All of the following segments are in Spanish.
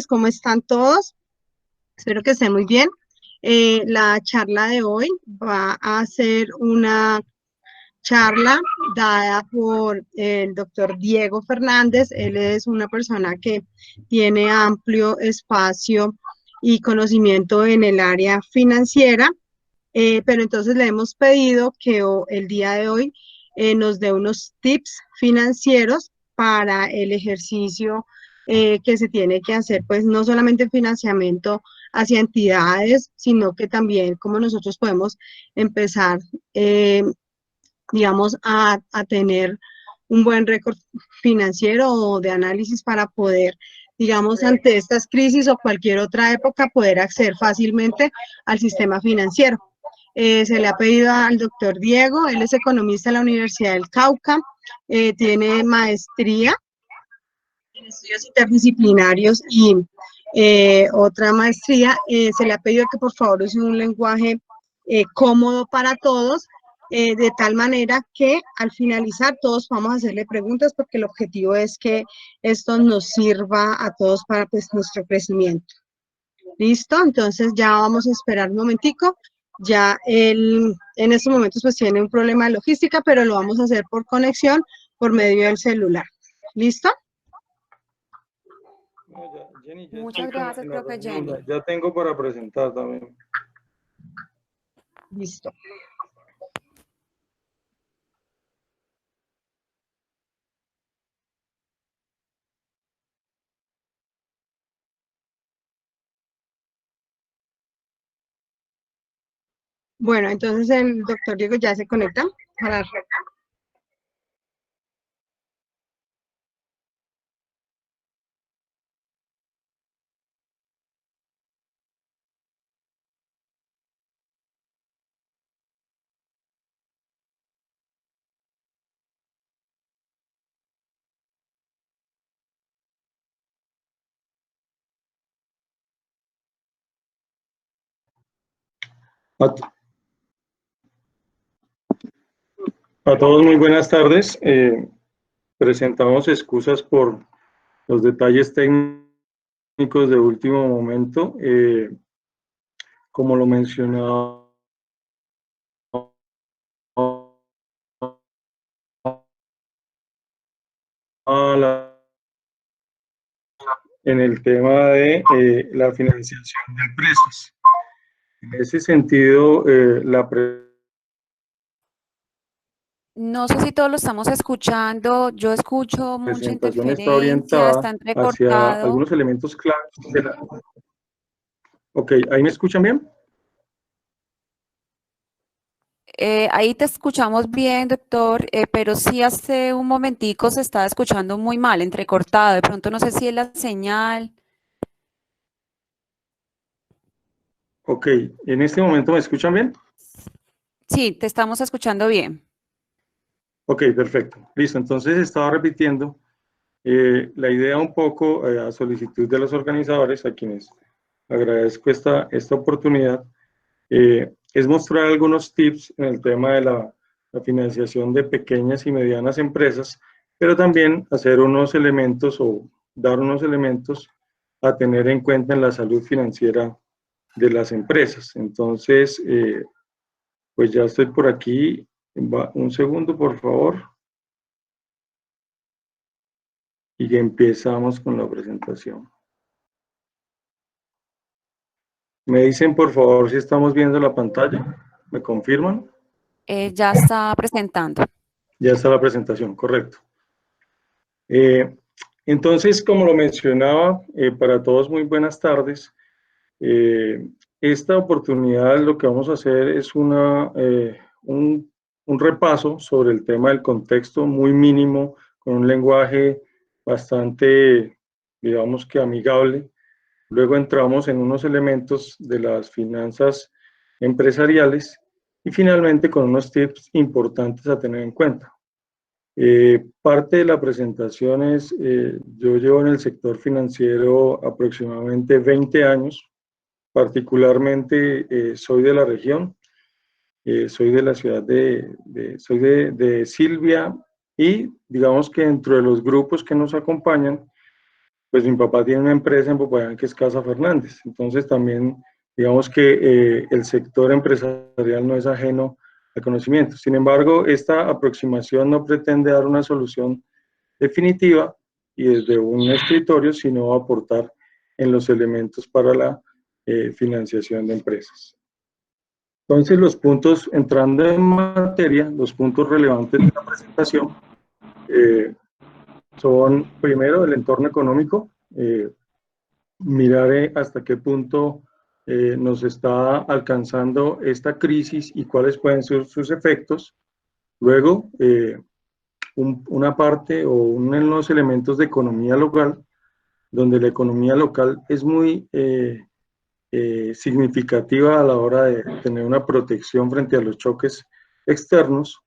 ¿Cómo están todos? Espero que estén muy bien. La charla de hoy va a ser una charla dada por el doctor Diego Fernández. Él es una persona que tiene amplio espacio y conocimiento en el área financiera, pero entonces le hemos pedido que el día de hoy nos dé unos tips financieros para el ejercicio que se tiene que hacer, pues no solamente financiamiento hacia entidades, sino que también cómo nosotros podemos empezar, eh, digamos, a tener un buen récord financiero o de análisis para poder, digamos, ante estas crisis o cualquier otra época, poder acceder fácilmente al sistema financiero. Se le ha pedido al doctor Diego, él es economista de la Universidad del Cauca, tiene maestría en estudios interdisciplinarios y otra maestría. Se le ha pedido que por favor use un lenguaje cómodo para todos, de tal manera que al finalizar todos vamos a hacerle preguntas, porque el objetivo es que esto nos sirva a todos para pues, nuestro crecimiento. ¿Listo? Entonces ya vamos a esperar un momentico. Ya él en estos momentos pues tiene un problema de logística, pero lo vamos a hacer por conexión por medio del celular. ¿Listo? No, Jenny, ya Muchas estoy gracias, en la profe reunión, Jenny. ya tengo para presentar también. Listo. Bueno, entonces el doctor Diego ya se conecta para... A, a todos muy buenas tardes. Presentamos excusas por los detalles técnicos de último momento. Como lo mencionaba en el tema de la financiación de empresas. En ese sentido, la No sé si todos lo estamos escuchando. Yo escucho mucha presentación está interferencia, orientada está hacia entrecortado. algunos elementos claves de la... Ok, ¿ahí me escuchan bien? Ahí te escuchamos bien, doctor, pero sí hace un momentico se estaba escuchando muy mal, entrecortado. De pronto no sé si es la señal. Ok, ¿en este momento me escuchan bien? Sí, te estamos escuchando bien. Ok, perfecto. Listo, entonces estaba repitiendo la idea un poco a solicitud de los organizadores, a quienes agradezco esta oportunidad, es mostrar algunos tips en el tema de la financiación de pequeñas y medianas empresas, pero también hacer unos elementos o dar unos elementos a tener en cuenta en la salud financiera de las empresas. Entonces, pues ya estoy por aquí. Un segundo, por favor. Y empezamos con la presentación. Me dicen, por favor, si estamos viendo la pantalla. ¿Me confirman? Ya está presentando. Ya está la presentación, correcto. Eh, entonces, como lo mencionaba, para todos muy buenas tardes. Esta oportunidad lo que vamos a hacer es un repaso sobre el tema del contexto muy mínimo, con un lenguaje bastante, digamos que amigable. Luego entramos en unos elementos de las finanzas empresariales y finalmente con unos tips importantes a tener en cuenta. Parte de la presentación es, yo llevo en el sector financiero aproximadamente 20 años, particularmente soy de la región, soy de la ciudad soy de Silvia, y digamos que dentro de los grupos que nos acompañan, pues mi papá tiene una empresa en Popayán que es Casa Fernández. Entonces también, digamos que el sector empresarial no es ajeno al conocimiento. Sin embargo, esta aproximación no pretende dar una solución definitiva y desde un escritorio, sino aportar en los elementos para la financiación de empresas. Entonces, los puntos, entrando en materia, los puntos relevantes de la presentación son, primero, el entorno económico, mirar hasta qué punto nos está alcanzando esta crisis y cuáles pueden ser sus efectos. Luego, una parte o unos elementos de economía local, donde la economía local es muy significativa a la hora de tener una protección frente a los choques externos,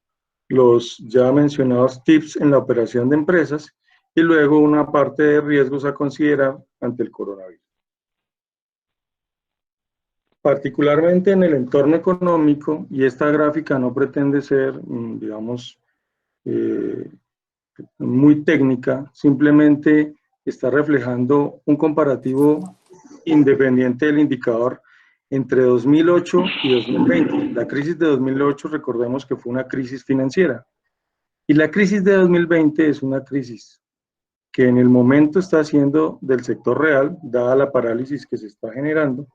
los ya mencionados tips en la operación de empresas y luego una parte de riesgos a considerar ante el coronavirus. Particularmente en el entorno económico, y esta gráfica no pretende ser, digamos, muy técnica, simplemente está reflejando un comparativo independiente del indicador entre 2008 y 2020. La crisis de 2008, recordemos que fue una crisis financiera, y la crisis de 2020 es una crisis que en el momento está haciendo del sector real, dada la parálisis que se está generando,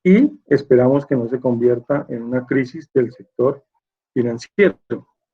y esperamos que no se convierta en una crisis del sector financiero,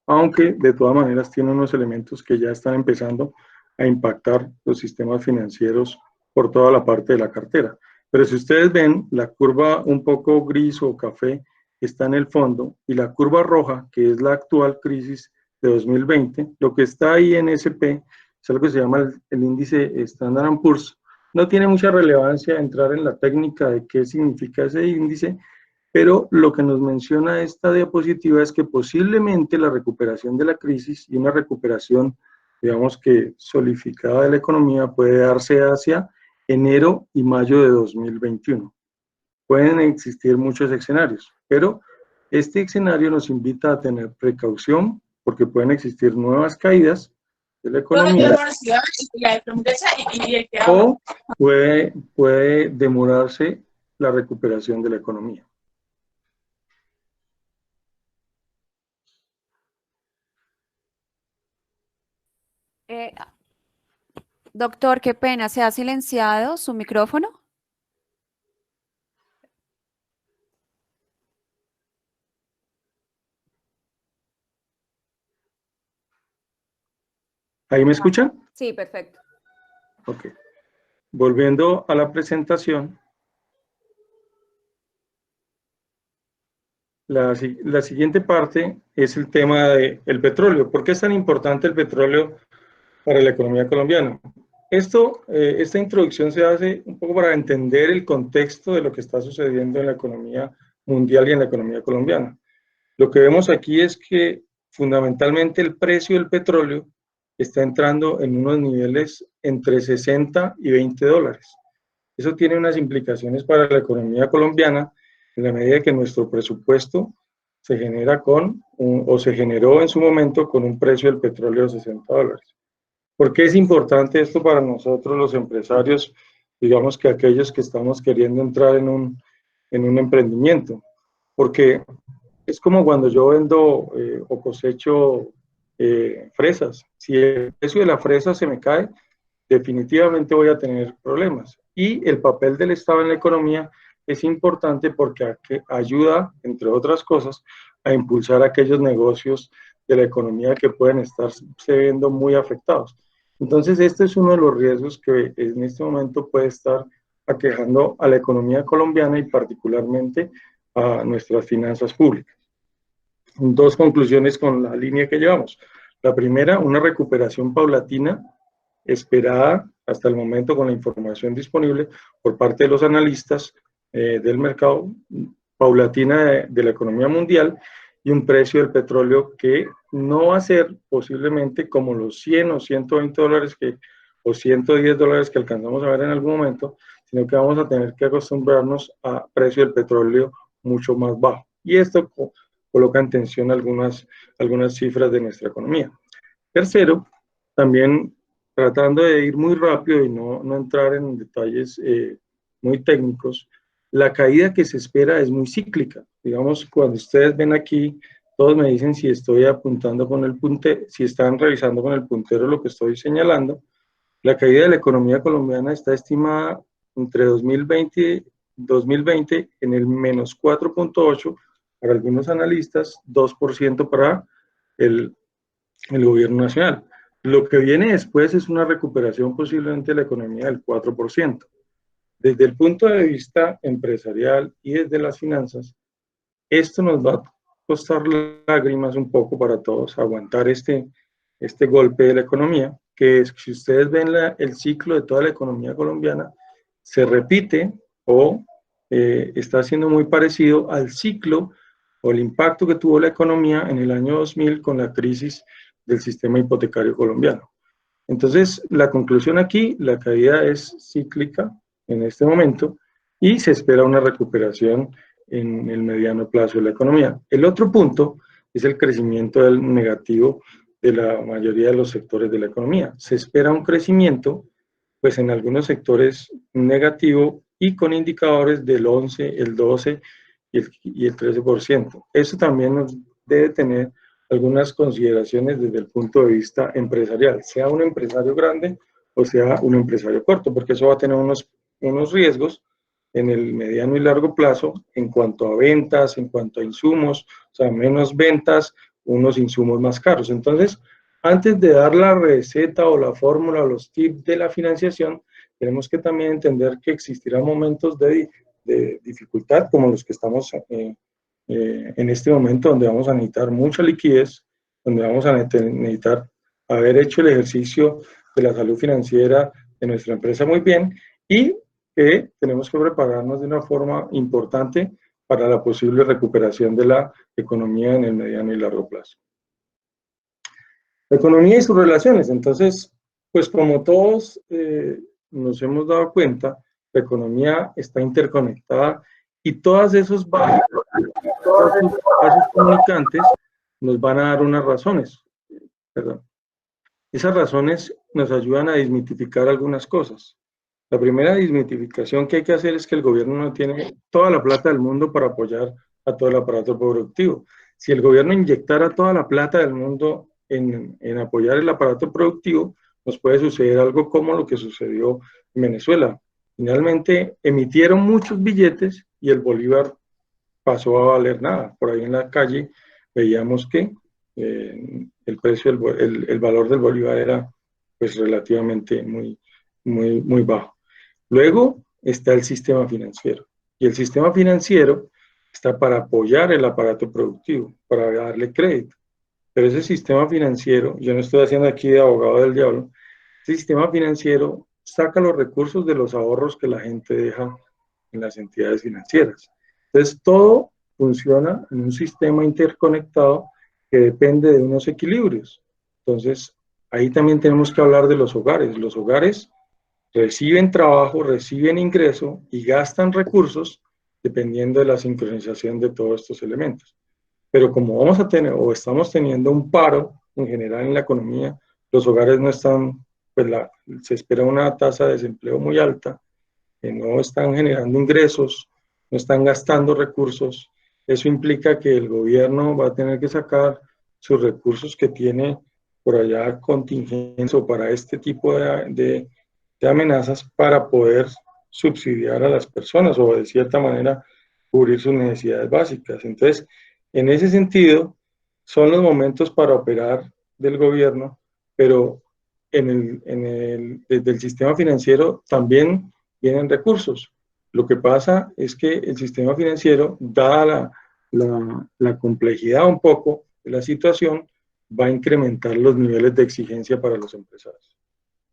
aunque de todas maneras tiene unos elementos que ya están empezando a impactar los sistemas financieros por toda la parte de la cartera. Pero si ustedes ven, la curva un poco gris o café está en el fondo, y la curva roja, que es la actual crisis de 2020, lo que está ahí en SP es algo que se llama el índice Standard & Poor's. No tiene mucha relevancia entrar en la técnica de qué significa ese índice, pero lo que nos menciona esta diapositiva es que posiblemente la recuperación de la crisis y una recuperación, digamos que solidificada de la economía, puede darse hacia enero y mayo de 2021. Pueden existir muchos escenarios, pero este escenario nos invita a tener precaución porque pueden existir nuevas caídas de la economía o puede demorarse la recuperación de la economía. Doctor, qué pena, ¿se ha silenciado su micrófono? ¿Ahí me escuchan? Sí, perfecto. Ok. Volviendo a la presentación, la siguiente parte es el tema del petróleo. ¿Por qué es tan importante el petróleo para la economía colombiana? Esta introducción se hace un poco para entender el contexto de lo que está sucediendo en la economía mundial y en la economía colombiana. Lo que vemos aquí es que fundamentalmente el precio del petróleo está entrando en unos niveles entre 60 y 20 dólares. Eso tiene unas implicaciones para la economía colombiana en la medida que nuestro presupuesto se genera o se generó en su momento con un precio del petróleo de 60 dólares. ¿Por qué es importante esto para nosotros los empresarios, digamos que aquellos que estamos queriendo entrar en un emprendimiento? Porque es como cuando yo vendo o cosecho fresas. Si el precio de la fresa se me cae, definitivamente voy a tener problemas. Y el papel del Estado en la economía es importante porque ayuda, entre otras cosas, a impulsar aquellos negocios de la economía que pueden estarse viendo muy afectados. Entonces, este es uno de los riesgos que en este momento puede estar aquejando a la economía colombiana y particularmente a nuestras finanzas públicas. Dos conclusiones con la línea que llevamos. La primera, una recuperación paulatina esperada hasta el momento con la información disponible por parte de los analistas del mercado, paulatina de la economía mundial, y un precio del petróleo que no va a ser posiblemente como los 100 o 120 dólares o 110 dólares que alcanzamos a ver en algún momento, sino que vamos a tener que acostumbrarnos a precio del petróleo mucho más bajo. Y esto coloca en tensión algunas cifras de nuestra economía. Tercero, también tratando de ir muy rápido y no entrar en detalles muy técnicos, la caída que se espera es muy cíclica. Digamos, cuando ustedes ven aquí, todos me dicen si estoy apuntando con el puntero, si están revisando con el puntero lo que estoy señalando. La caída de la economía colombiana está estimada entre 2020 en el menos 4.8 para algunos analistas, 2% para el gobierno nacional. Lo que viene después es una recuperación posiblemente de la economía del 4%. Desde el punto de vista empresarial y desde las finanzas, esto nos va a costar lágrimas un poco para todos, aguantar este golpe de la economía, que es, si ustedes ven el ciclo de toda la economía colombiana, se repite o está siendo muy parecido al ciclo o el impacto que tuvo la economía en el año 2000 con la crisis del sistema hipotecario colombiano. Entonces, la conclusión aquí, la caída es cíclica en este momento y se espera una recuperación en el mediano plazo de la economía. El otro punto es el crecimiento del negativo de la mayoría de los sectores de la economía. Se espera un crecimiento, pues en algunos sectores negativo y con indicadores del 11, el 12 y el 13%. Eso también nos debe tener algunas consideraciones desde el punto de vista empresarial, sea un empresario grande o sea un empresario corto, porque eso va a tener unos riesgos en el mediano y largo plazo en cuanto a ventas, en cuanto a insumos, o sea, menos ventas, unos insumos más caros. Entonces, antes de dar la receta o la fórmula o los tips de la financiación, tenemos que también entender que existirán momentos de dificultad como los que estamos en este momento, donde vamos a necesitar mucha liquidez, donde vamos a necesitar haber hecho el ejercicio de la salud financiera de nuestra empresa muy bien y que tenemos que prepararnos de una forma importante para la posible recuperación de la economía en el mediano y largo plazo. La economía y sus relaciones. Entonces, pues como todos nos hemos dado cuenta, la economía está interconectada y todos esos vasos comunicantes nos van a dar unas razones. Perdón. Esas razones nos ayudan a desmitificar algunas cosas. La primera desmitificación que hay que hacer es que el gobierno no tiene toda la plata del mundo para apoyar a todo el aparato productivo. Si el gobierno inyectara toda la plata del mundo en apoyar el aparato productivo, nos puede suceder algo como lo que sucedió en Venezuela. Finalmente emitieron muchos billetes y el bolívar pasó a valer nada. Por ahí en la calle veíamos que el precio, el valor del bolívar era pues relativamente muy bajo. Luego está el sistema financiero. Y el sistema financiero está para apoyar el aparato productivo, para darle crédito. Pero ese sistema financiero, yo no estoy haciendo aquí de abogado del diablo, ese sistema financiero saca los recursos de los ahorros que la gente deja en las entidades financieras. Entonces, todo funciona en un sistema interconectado que depende de unos equilibrios. Entonces, ahí también tenemos que hablar de los hogares. Los hogares reciben trabajo, reciben ingreso y gastan recursos dependiendo de la sincronización de todos estos elementos. Pero como vamos a tener o estamos teniendo un paro en general en la economía, los hogares no están, pues se espera una tasa de desempleo muy alta, que no están generando ingresos, no están gastando recursos. Eso implica que el gobierno va a tener que sacar sus recursos que tiene por allá contingencia o para este tipo de amenazas para poder subsidiar a las personas o de cierta manera cubrir sus necesidades básicas. Entonces, en ese sentido, son los momentos para operar del gobierno, pero desde el sistema financiero también vienen recursos. Lo que pasa es que el sistema financiero, dada la complejidad un poco de la situación, va a incrementar los niveles de exigencia para los empresarios.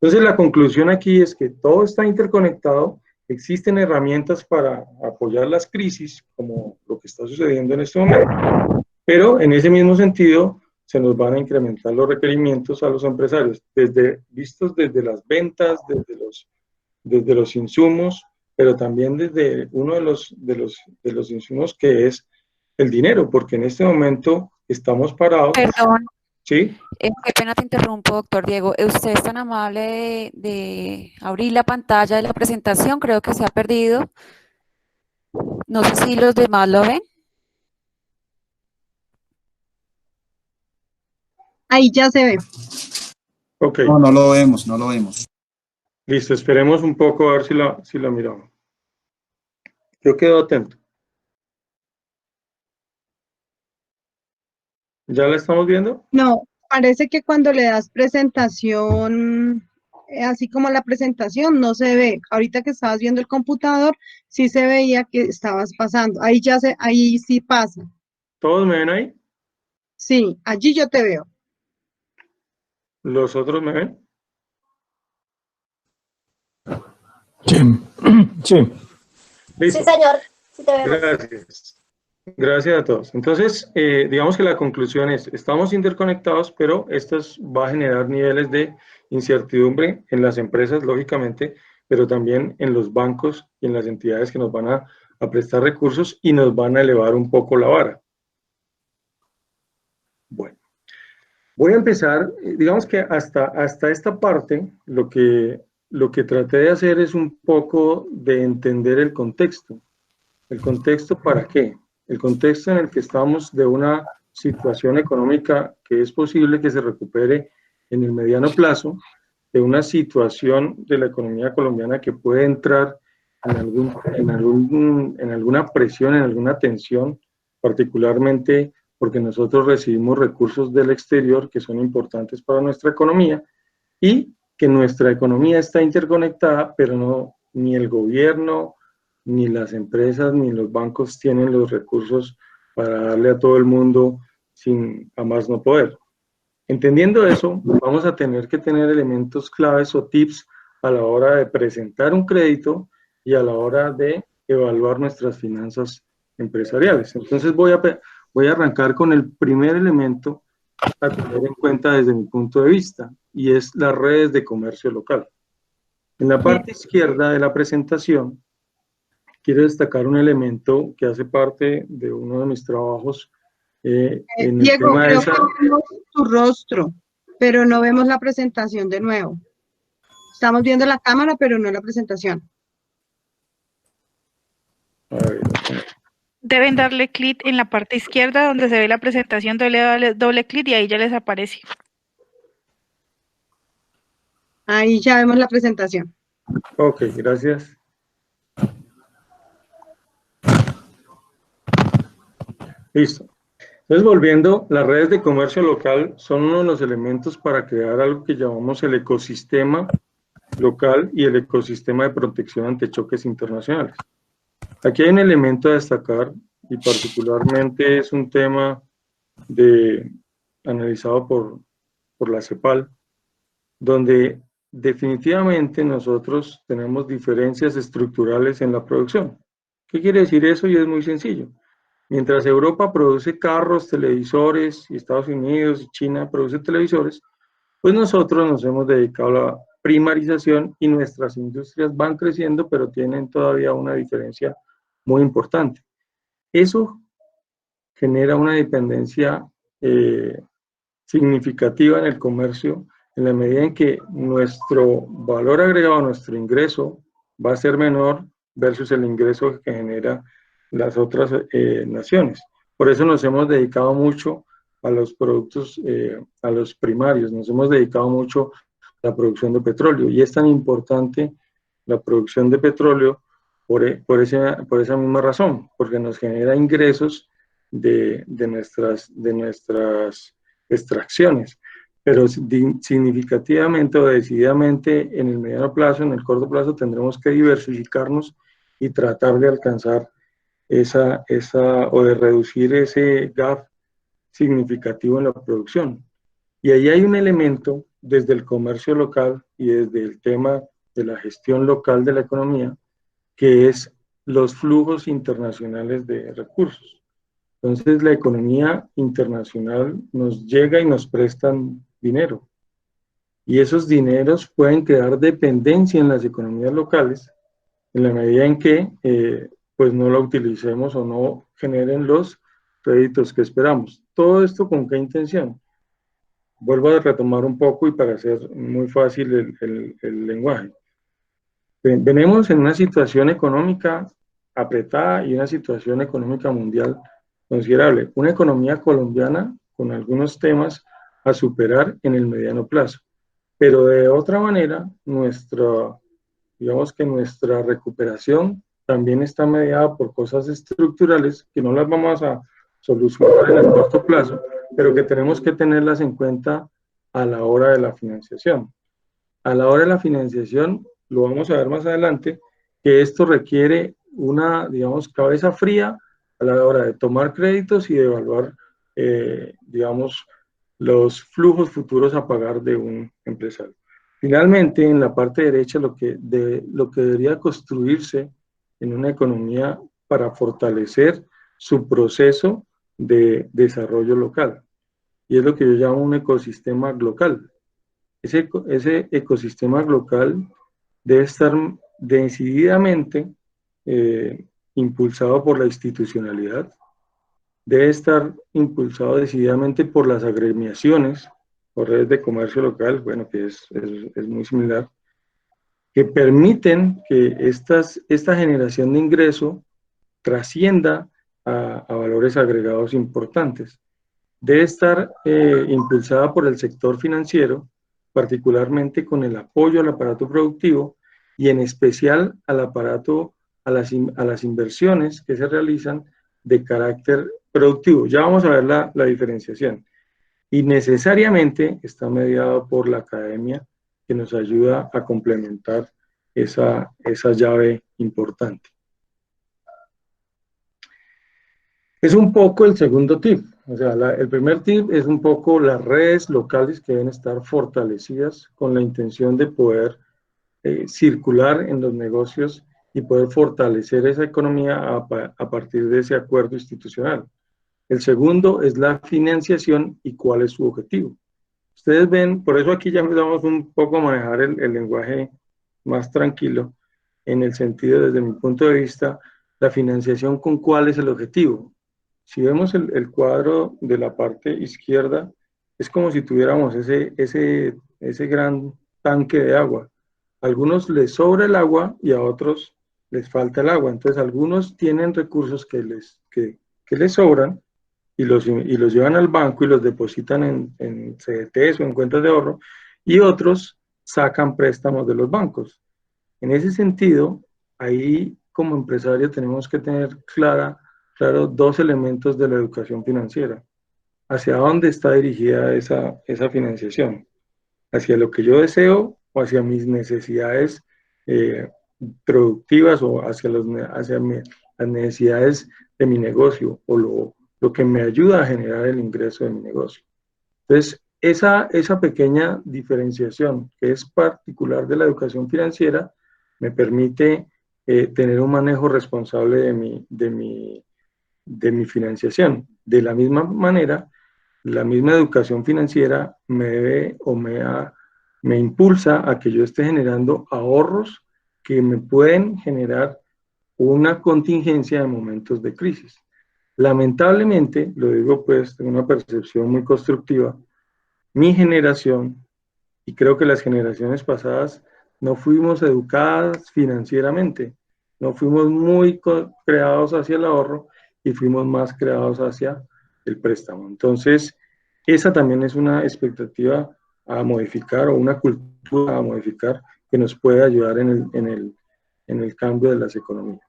Entonces, la conclusión aquí es que todo está interconectado, existen herramientas para apoyar las crisis, como lo que está sucediendo en este momento, pero en ese mismo sentido se nos van a incrementar los requerimientos a los empresarios, vistos desde las ventas, desde los insumos, pero también desde uno de los insumos que es el dinero, porque en este momento estamos parados. Perdón, ¿Sí? Qué pena te interrumpo, doctor Diego. Usted es tan amable de abrir la pantalla de la presentación, creo que se ha perdido. No sé si los demás lo ven. Ahí ya se ve. Ok, No, no lo vemos, no lo vemos. listo, esperemos un poco a ver si la miramos. Yo quedo atento. ¿Ya la estamos viendo? No, parece que cuando le das presentación, así como la presentación, no se ve. Ahorita que estabas viendo el computador, sí se veía que estabas pasando. Ahí sí pasa. ¿Todos me ven ahí? Sí, allí yo te veo. ¿Los otros me ven? Sí, sí. Listo. Sí, señor, sí te vemos. Gracias. Gracias a todos. Entonces, digamos que la conclusión es, estamos interconectados, pero esto va a generar niveles de incertidumbre en las empresas, lógicamente, pero también en los bancos y en las entidades que nos van a prestar recursos y nos van a elevar un poco la vara. Bueno, voy a empezar, digamos que hasta esta parte, lo que traté de hacer es un poco de entender el contexto. ¿El contexto para qué? El contexto en el que estamos de una situación económica que es posible que se recupere en el mediano plazo, de una situación de la economía colombiana que puede entrar en alguna presión, en alguna tensión, particularmente porque nosotros recibimos recursos del exterior que son importantes para nuestra economía y que nuestra economía está interconectada, pero no, ni el gobierno, ni las empresas, ni los bancos tienen los recursos para darle a todo el mundo sin a más no poder. Entendiendo eso, vamos a tener que tener elementos claves o tips a la hora de presentar un crédito y a la hora de evaluar nuestras finanzas empresariales. Entonces voy a arrancar con el primer elemento a tener en cuenta desde mi punto de vista, y es las redes de comercio local. En la parte izquierda de la presentación, quiero destacar un elemento que hace parte de uno de mis trabajos en el Diego, tema de creo esa... que vemos tu rostro, pero no vemos la presentación de nuevo. Estamos viendo la cámara, pero no la presentación. A ver, Deben darle clic en la parte izquierda donde se ve la presentación, doble clic y ahí ya les aparece. Ahí ya vemos la presentación. ok, gracias. Listo. Entonces, volviendo, las redes de comercio local son uno de los elementos para crear algo que llamamos el ecosistema local y el ecosistema de protección ante choques internacionales. Aquí hay un elemento a destacar y particularmente es un tema analizado por la CEPAL, donde definitivamente nosotros tenemos diferencias estructurales en la producción. ¿Qué quiere decir eso? Y es muy sencillo. Mientras Europa produce carros, televisores, y Estados Unidos y China produce televisores, pues nosotros nos hemos dedicado a la primarización y nuestras industrias van creciendo, pero tienen todavía una diferencia muy importante. Eso genera una dependencia significativa en el comercio, en la medida en que nuestro valor agregado, nuestro ingreso, va a ser menor versus el ingreso que genera las otras naciones. Por eso nos hemos dedicado mucho a los productos, a los primarios, nos hemos dedicado mucho a la producción de petróleo y es tan importante la producción de petróleo por esa misma razón, porque nos genera ingresos de nuestras extracciones, pero significativamente o decididamente en el mediano plazo, en el corto plazo, tendremos que diversificarnos y tratar de alcanzar o de reducir ese gap significativo en la producción. Y ahí hay un elemento desde el comercio local y desde el tema de la gestión local de la economía, que es los flujos internacionales de recursos. Entonces, la economía internacional nos llega y nos prestan dinero. Y esos dineros pueden crear dependencia en las economías locales en la medida en que pues no la utilicemos o no generen los créditos que esperamos. ¿Todo esto con qué intención? vuelvo a retomar un poco y para hacer muy fácil el lenguaje. Venimos en una situación económica apretada y una situación económica mundial considerable. Una economía colombiana con algunos temas a superar en el mediano plazo. Pero de otra manera, digamos que nuestra recuperación también está mediada por cosas estructurales que no las vamos a solucionar en el corto plazo, pero que tenemos que tenerlas en cuenta a la hora de la financiación. A la hora de la financiación, lo vamos a ver más adelante, que esto requiere una, digamos, cabeza fría a la hora de tomar créditos y de evaluar, digamos, los flujos futuros a pagar de un empresario. Finalmente, en la parte derecha, lo que debería construirse en una economía para fortalecer su proceso de desarrollo local. Y es lo que yo llamo un ecosistema local. Ese ecosistema local debe estar decididamente impulsado por la institucionalidad, debe estar impulsado decididamente por las agremiaciones o redes de comercio local, bueno, que es muy similar, que permiten que esta generación de ingreso trascienda a valores agregados importantes. Debe estar impulsada por el sector financiero, particularmente con el apoyo al aparato productivo y en especial al aparato, a las inversiones que se realizan de carácter productivo. Ya vamos a ver la diferenciación. Y necesariamente está mediado por la academia que nos ayuda a complementar esa llave importante. Es un poco el segundo tip. O sea, el primer tip es un poco las redes locales que deben estar fortalecidas con la intención de poder circular en los negocios y poder fortalecer esa economía a partir de ese acuerdo institucional. El segundo es la financiación y cuál es su objetivo. Ustedes ven, por eso aquí ya empezamos un poco a manejar el lenguaje más tranquilo, en el sentido, desde mi punto de vista, la financiación con cuál es el objetivo. Si vemos el cuadro de la parte izquierda, es como si tuviéramos ese gran tanque de agua. A algunos les sobra el agua y a otros les falta el agua. Entonces, algunos tienen recursos que les sobran y los llevan al banco y los depositan en CDTs o en cuentas de ahorro, y otros sacan préstamos de los bancos. En ese sentido, ahí como empresario tenemos que tener claro dos elementos de la educación financiera. ¿Hacia dónde está dirigida esa financiación? ¿Hacia lo que yo deseo o hacia mis necesidades productivas o hacia las necesidades de mi negocio o lo que me ayuda a generar el ingreso de mi negocio? Entonces, esa pequeña diferenciación que es particular de la educación financiera me permite tener un manejo responsable de mi financiación. De la misma manera, la misma educación financiera me impulsa a que yo esté generando ahorros que me pueden generar una contingencia de momentos de crisis. Lamentablemente, lo digo pues de una percepción muy constructiva, mi generación, y creo que las generaciones pasadas, no fuimos educadas financieramente, no fuimos muy creados hacia el ahorro y fuimos más creados hacia el préstamo. Entonces, esa también es una expectativa a modificar o una cultura a modificar que nos puede ayudar en el cambio de las economías.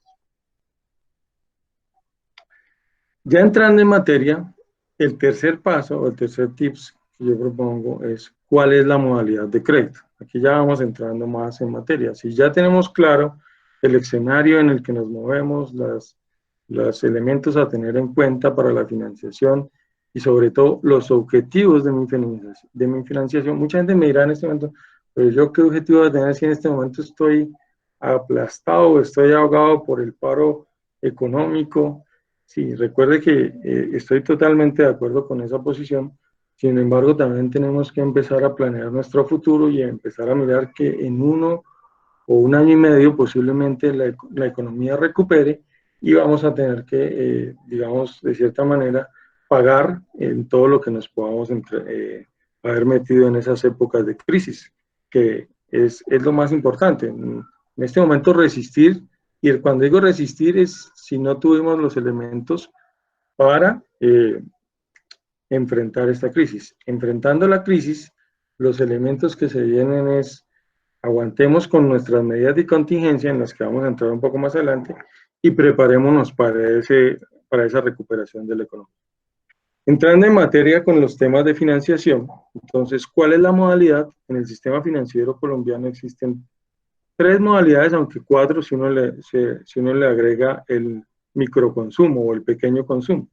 Ya entrando en materia, el tercer paso o el tercer tips que yo propongo es cuál es la modalidad de crédito. Aquí ya vamos entrando más en materia. Si ya tenemos claro el escenario en el que nos movemos, los elementos a tener en cuenta para la financiación y sobre todo los objetivos de mi financiación. Mucha gente me dirá en este momento, pero yo qué objetivo voy a tener si en este momento estoy aplastado o estoy ahogado por el paro económico. Sí, recuerde que estoy totalmente de acuerdo con esa posición. Sin embargo, también tenemos que empezar a planear nuestro futuro y a empezar a mirar que en 1 o 1 año y medio posiblemente la economía recupere y vamos a tener que, digamos, de cierta manera, pagar en todo lo que nos podamos haber metido en esas épocas de crisis, que es lo más importante. En este momento resistir, y cuando digo resistir es si no tuvimos los elementos para enfrentar esta crisis. Enfrentando la crisis, los elementos que se vienen es aguantemos con nuestras medidas de contingencia, en las que vamos a entrar un poco más adelante, y preparémonos para esa recuperación de la economía. Entrando en materia con los temas de financiación, entonces, ¿cuál es la modalidad? En el sistema financiero colombiano existen 3 modalidades, aunque 4 si uno le agrega el microconsumo o el pequeño consumo.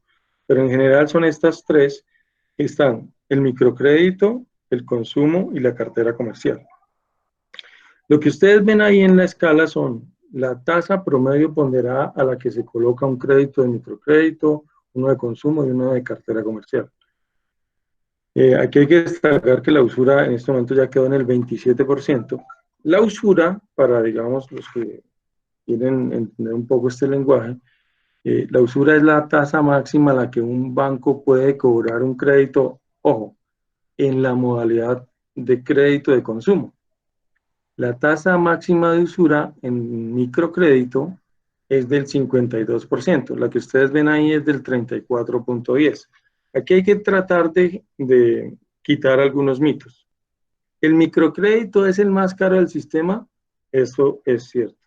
Pero en general son estas 3 que están: el microcrédito, el consumo y la cartera comercial. Lo que ustedes ven ahí en la escala son la tasa promedio ponderada a la que se coloca un crédito de microcrédito, uno de consumo y uno de cartera comercial. Aquí hay que destacar que la usura en este momento ya quedó en el 27%. La usura, para, digamos, los que quieren entender un poco este lenguaje, la usura es la tasa máxima a la que un banco puede cobrar un crédito, ojo, en la modalidad de crédito de consumo. La tasa máxima de usura en microcrédito es del 52%, la que ustedes ven ahí es del 34.10. Aquí hay que tratar de quitar algunos mitos. ¿El microcrédito es el más caro del sistema? Eso es cierto.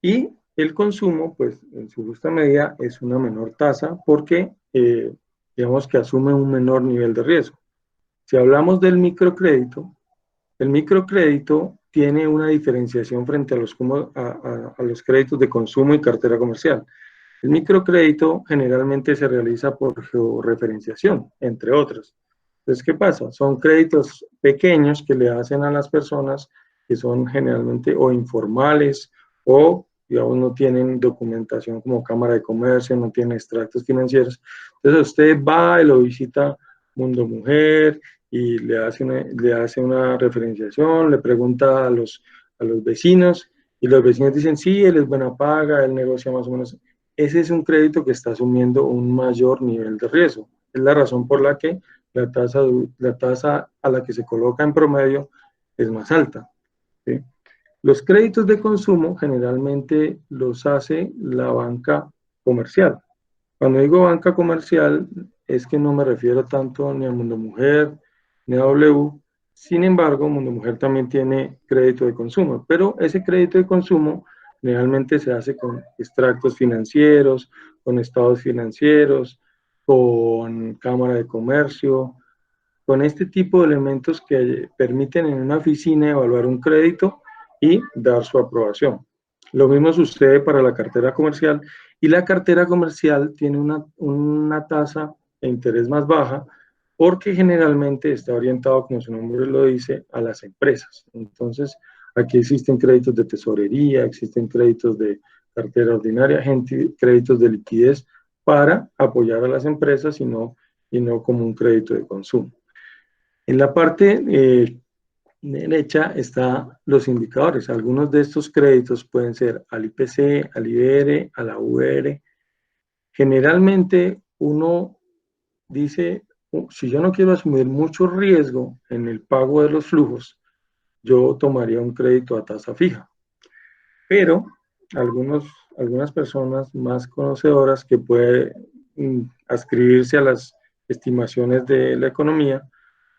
Y el consumo, pues en su justa medida, es una menor tasa porque, digamos que asume un menor nivel de riesgo. Si hablamos del microcrédito, el microcrédito tiene una diferenciación frente a los créditos de consumo y cartera comercial. El microcrédito generalmente se realiza por georreferenciación, entre otros. Entonces, ¿qué pasa? Son créditos pequeños que le hacen a las personas que son generalmente o informales o, digamos, no tienen documentación como Cámara de Comercio, no tienen extractos financieros. Entonces, usted va y lo visita Mundo Mujer y le hace una referenciación, le pregunta a los vecinos y los vecinos dicen, sí, él es buena paga, él negocia más o menos. Ese es un crédito que está asumiendo un mayor nivel de riesgo. Es la razón por la que la tasa a la que se coloca en promedio es más alta, ¿sí? Los créditos de consumo generalmente los hace la banca comercial. Cuando digo banca comercial es que no me refiero tanto ni a Mundo Mujer ni a W. Sin embargo, Mundo Mujer también tiene crédito de consumo, pero ese crédito de consumo generalmente se hace con extractos financieros, con estados financieros, con Cámara de Comercio, con este tipo de elementos que permiten en una oficina evaluar un crédito y dar su aprobación. Lo mismo sucede para la cartera comercial, y la cartera comercial tiene una tasa de interés más baja porque generalmente está orientado, como su nombre lo dice, a las empresas. Entonces, aquí existen créditos de tesorería, existen créditos de cartera ordinaria, créditos de liquidez para apoyar a las empresas y no como un crédito de consumo. En la parte derecha están los indicadores. Algunos de estos créditos pueden ser al IPC, al IBR, a la UR. Generalmente uno dice, si yo no quiero asumir mucho riesgo en el pago de los flujos, yo tomaría un crédito a tasa fija. Pero algunas personas más conocedoras que pueden adscribirse a las estimaciones de la economía,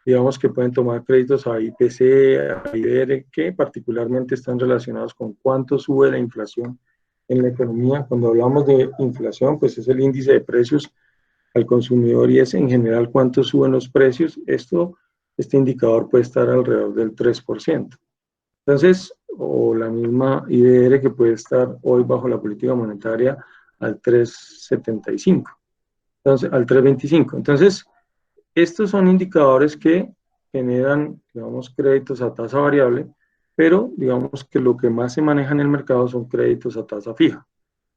digamos que pueden tomar créditos a IPC, a IBR, que particularmente están relacionados con cuánto sube la inflación en la economía. Cuando hablamos de inflación, pues es el índice de precios al consumidor y es en general cuánto suben los precios. Este indicador puede estar alrededor del 3%. Entonces, o la misma IBR que puede estar hoy bajo la política monetaria al 3.75, entonces al 3.25. Entonces, estos son indicadores que generan, digamos, créditos a tasa variable, pero digamos que lo que más se maneja en el mercado son créditos a tasa fija.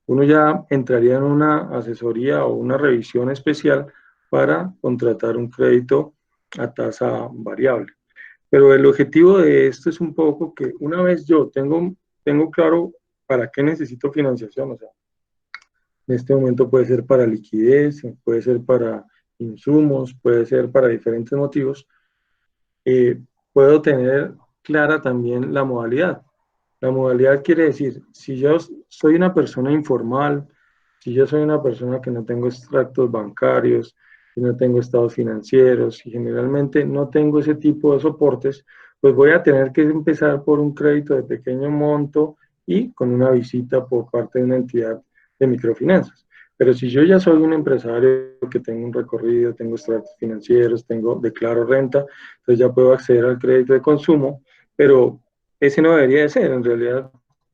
Uno ya entraría en una asesoría o una revisión especial para contratar un crédito a tasa variable. Pero el objetivo de esto es un poco que una vez yo tengo claro para qué necesito financiación, o sea, en este momento puede ser para liquidez, puede ser para insumos, puede ser para diferentes motivos. puedo tener clara también la modalidad. La modalidad quiere decir, si yo soy una persona informal, si yo soy una persona que no tengo extractos bancarios, si no tengo estados financieros, y generalmente no tengo ese tipo de soportes, pues voy a tener que empezar por un crédito de pequeño monto y con una visita por parte de una entidad de microfinanzas. Pero si yo ya soy un empresario que tengo un recorrido, tengo extractos financieros, declaro renta, entonces ya puedo acceder al crédito de consumo, pero ese no debería de ser. En realidad,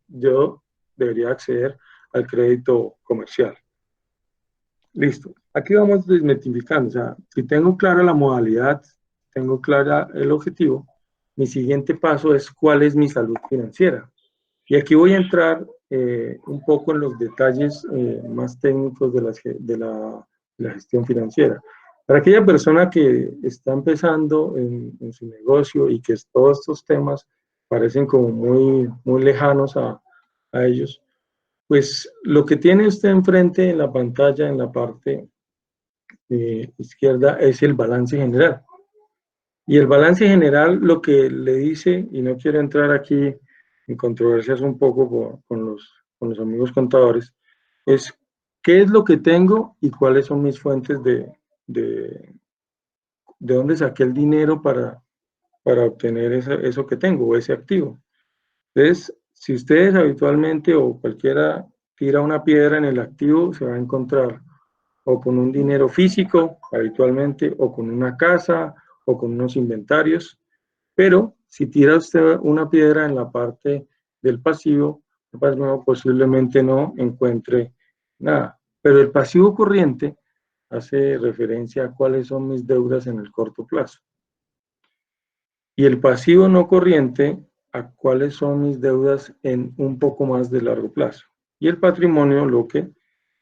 yo debería acceder al crédito comercial. Listo. Aquí vamos desmitificando. O sea, si tengo clara la modalidad, tengo clara el objetivo, mi siguiente paso es cuál es mi salud financiera. Y aquí voy a entrar un poco en los detalles más técnicos de la gestión financiera. Para aquella persona que está empezando en su negocio y que todos estos temas parecen como muy lejanos a ellos, pues lo que tiene usted enfrente en la pantalla, en la parte izquierda, es el balance general. Y el balance general lo que le dice, y no quiero entrar aquí en controversias un poco con los amigos contadores, es qué es lo que tengo y cuáles son mis fuentes de dónde saqué el dinero para obtener eso que tengo o ese activo. Entonces, si ustedes habitualmente o cualquiera tira una piedra en el activo, se va a encontrar o con un dinero físico habitualmente, o con una casa, o con unos inventarios. Pero si tira usted una piedra en la parte del pasivo, posiblemente no encuentre nada. Pero el pasivo corriente hace referencia a cuáles son mis deudas en el corto plazo. Y el pasivo no corriente a cuáles son mis deudas en un poco más de largo plazo. Y el patrimonio,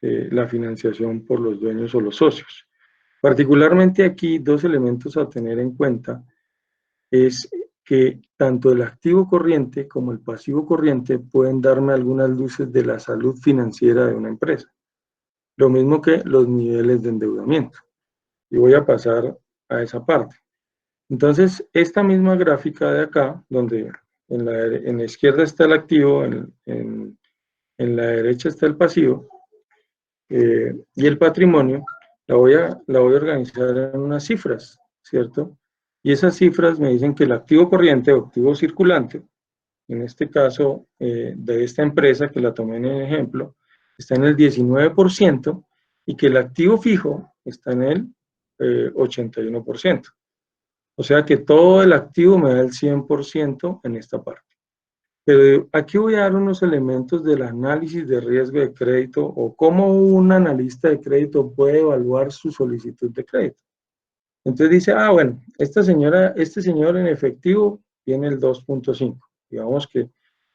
la financiación por los dueños o los socios. Particularmente aquí, dos elementos a tener en cuenta es que tanto el activo corriente como el pasivo corriente pueden darme algunas luces de la salud financiera de una empresa. Lo mismo que los niveles de endeudamiento. Y voy a pasar a esa parte. Entonces, esta misma gráfica de acá, donde en la izquierda está el activo, en la derecha está el pasivo, y el patrimonio, la voy a organizar en unas cifras, ¿cierto? Y esas cifras me dicen que el activo corriente o activo circulante, en este caso de esta empresa que la tomé en el ejemplo, está en el 19% y que el activo fijo está en el 81%. O sea que todo el activo me da el 100% en esta parte. Pero aquí voy a dar unos elementos del análisis de riesgo de crédito o cómo un analista de crédito puede evaluar su solicitud de crédito. Entonces dice, bueno, este señor en efectivo tiene el 2.5. Digamos que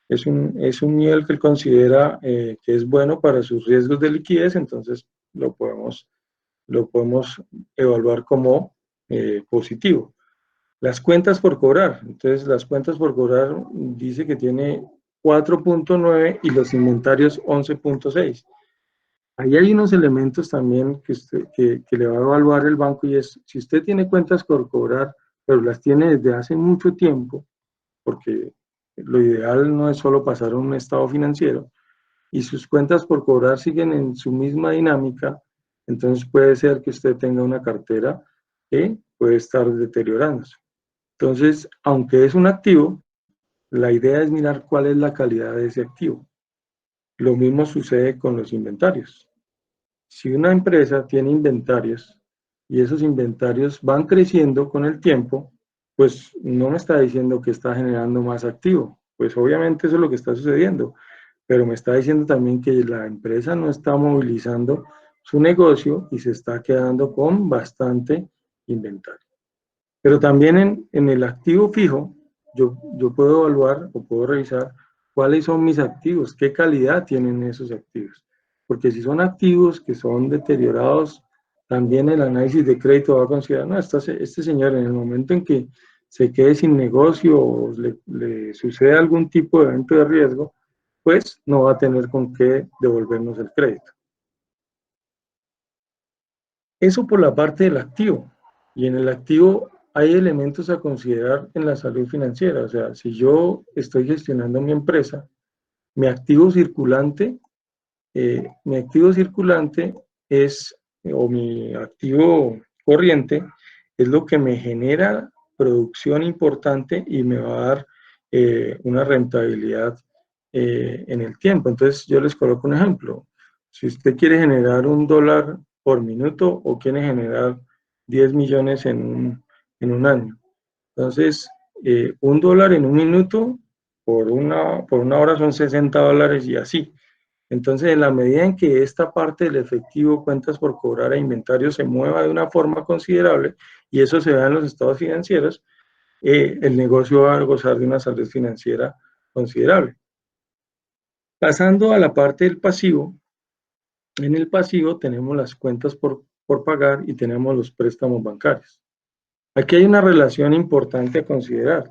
es un nivel que él considera que es bueno para sus riesgos de liquidez, entonces lo podemos evaluar como positivo. Las cuentas por cobrar. Entonces, las cuentas por cobrar dice que tiene 4.9 y los inventarios 11.6. Ahí hay unos elementos también que le va a evaluar el banco y es, si usted tiene cuentas por cobrar, pero las tiene desde hace mucho tiempo, porque lo ideal no es solo pasar a un estado financiero, y sus cuentas por cobrar siguen en su misma dinámica, entonces puede ser que usted tenga una cartera que puede estar deteriorándose. Entonces, aunque es un activo, la idea es mirar cuál es la calidad de ese activo. Lo mismo sucede con los inventarios. Si una empresa tiene inventarios y esos inventarios van creciendo con el tiempo, pues no me está diciendo que está generando más activo. Pues obviamente eso es lo que está sucediendo, pero me está diciendo también que la empresa no está movilizando su negocio y se está quedando con bastante inventario. Pero también en el activo fijo, yo puedo evaluar o puedo revisar cuáles son mis activos, qué calidad tienen esos activos. Porque si son activos que son deteriorados, también el análisis de crédito va a considerar, no, este señor en el momento en que se quede sin negocio o le sucede algún tipo de evento de riesgo, pues no va a tener con qué devolvernos el crédito. Eso por la parte del activo. Y en el activo hay elementos a considerar en la salud financiera. O sea, si yo estoy gestionando mi empresa, mi activo circulante es, o mi activo corriente, es lo que me genera producción importante y me va a dar una rentabilidad en el tiempo. Entonces, yo les coloco un ejemplo. Si usted quiere generar $1 por minuto o quiere generar 10 millones en un año. Entonces, $1 en un minuto por una hora son $60 y así. Entonces, en la medida en que esta parte del efectivo, cuentas por cobrar e inventario se mueva de una forma considerable, y eso se ve en los estados financieros, el negocio va a gozar de una salud financiera considerable. Pasando a la parte del pasivo, en el pasivo tenemos las cuentas por pagar y tenemos los préstamos bancarios. Aquí hay una relación importante a considerar.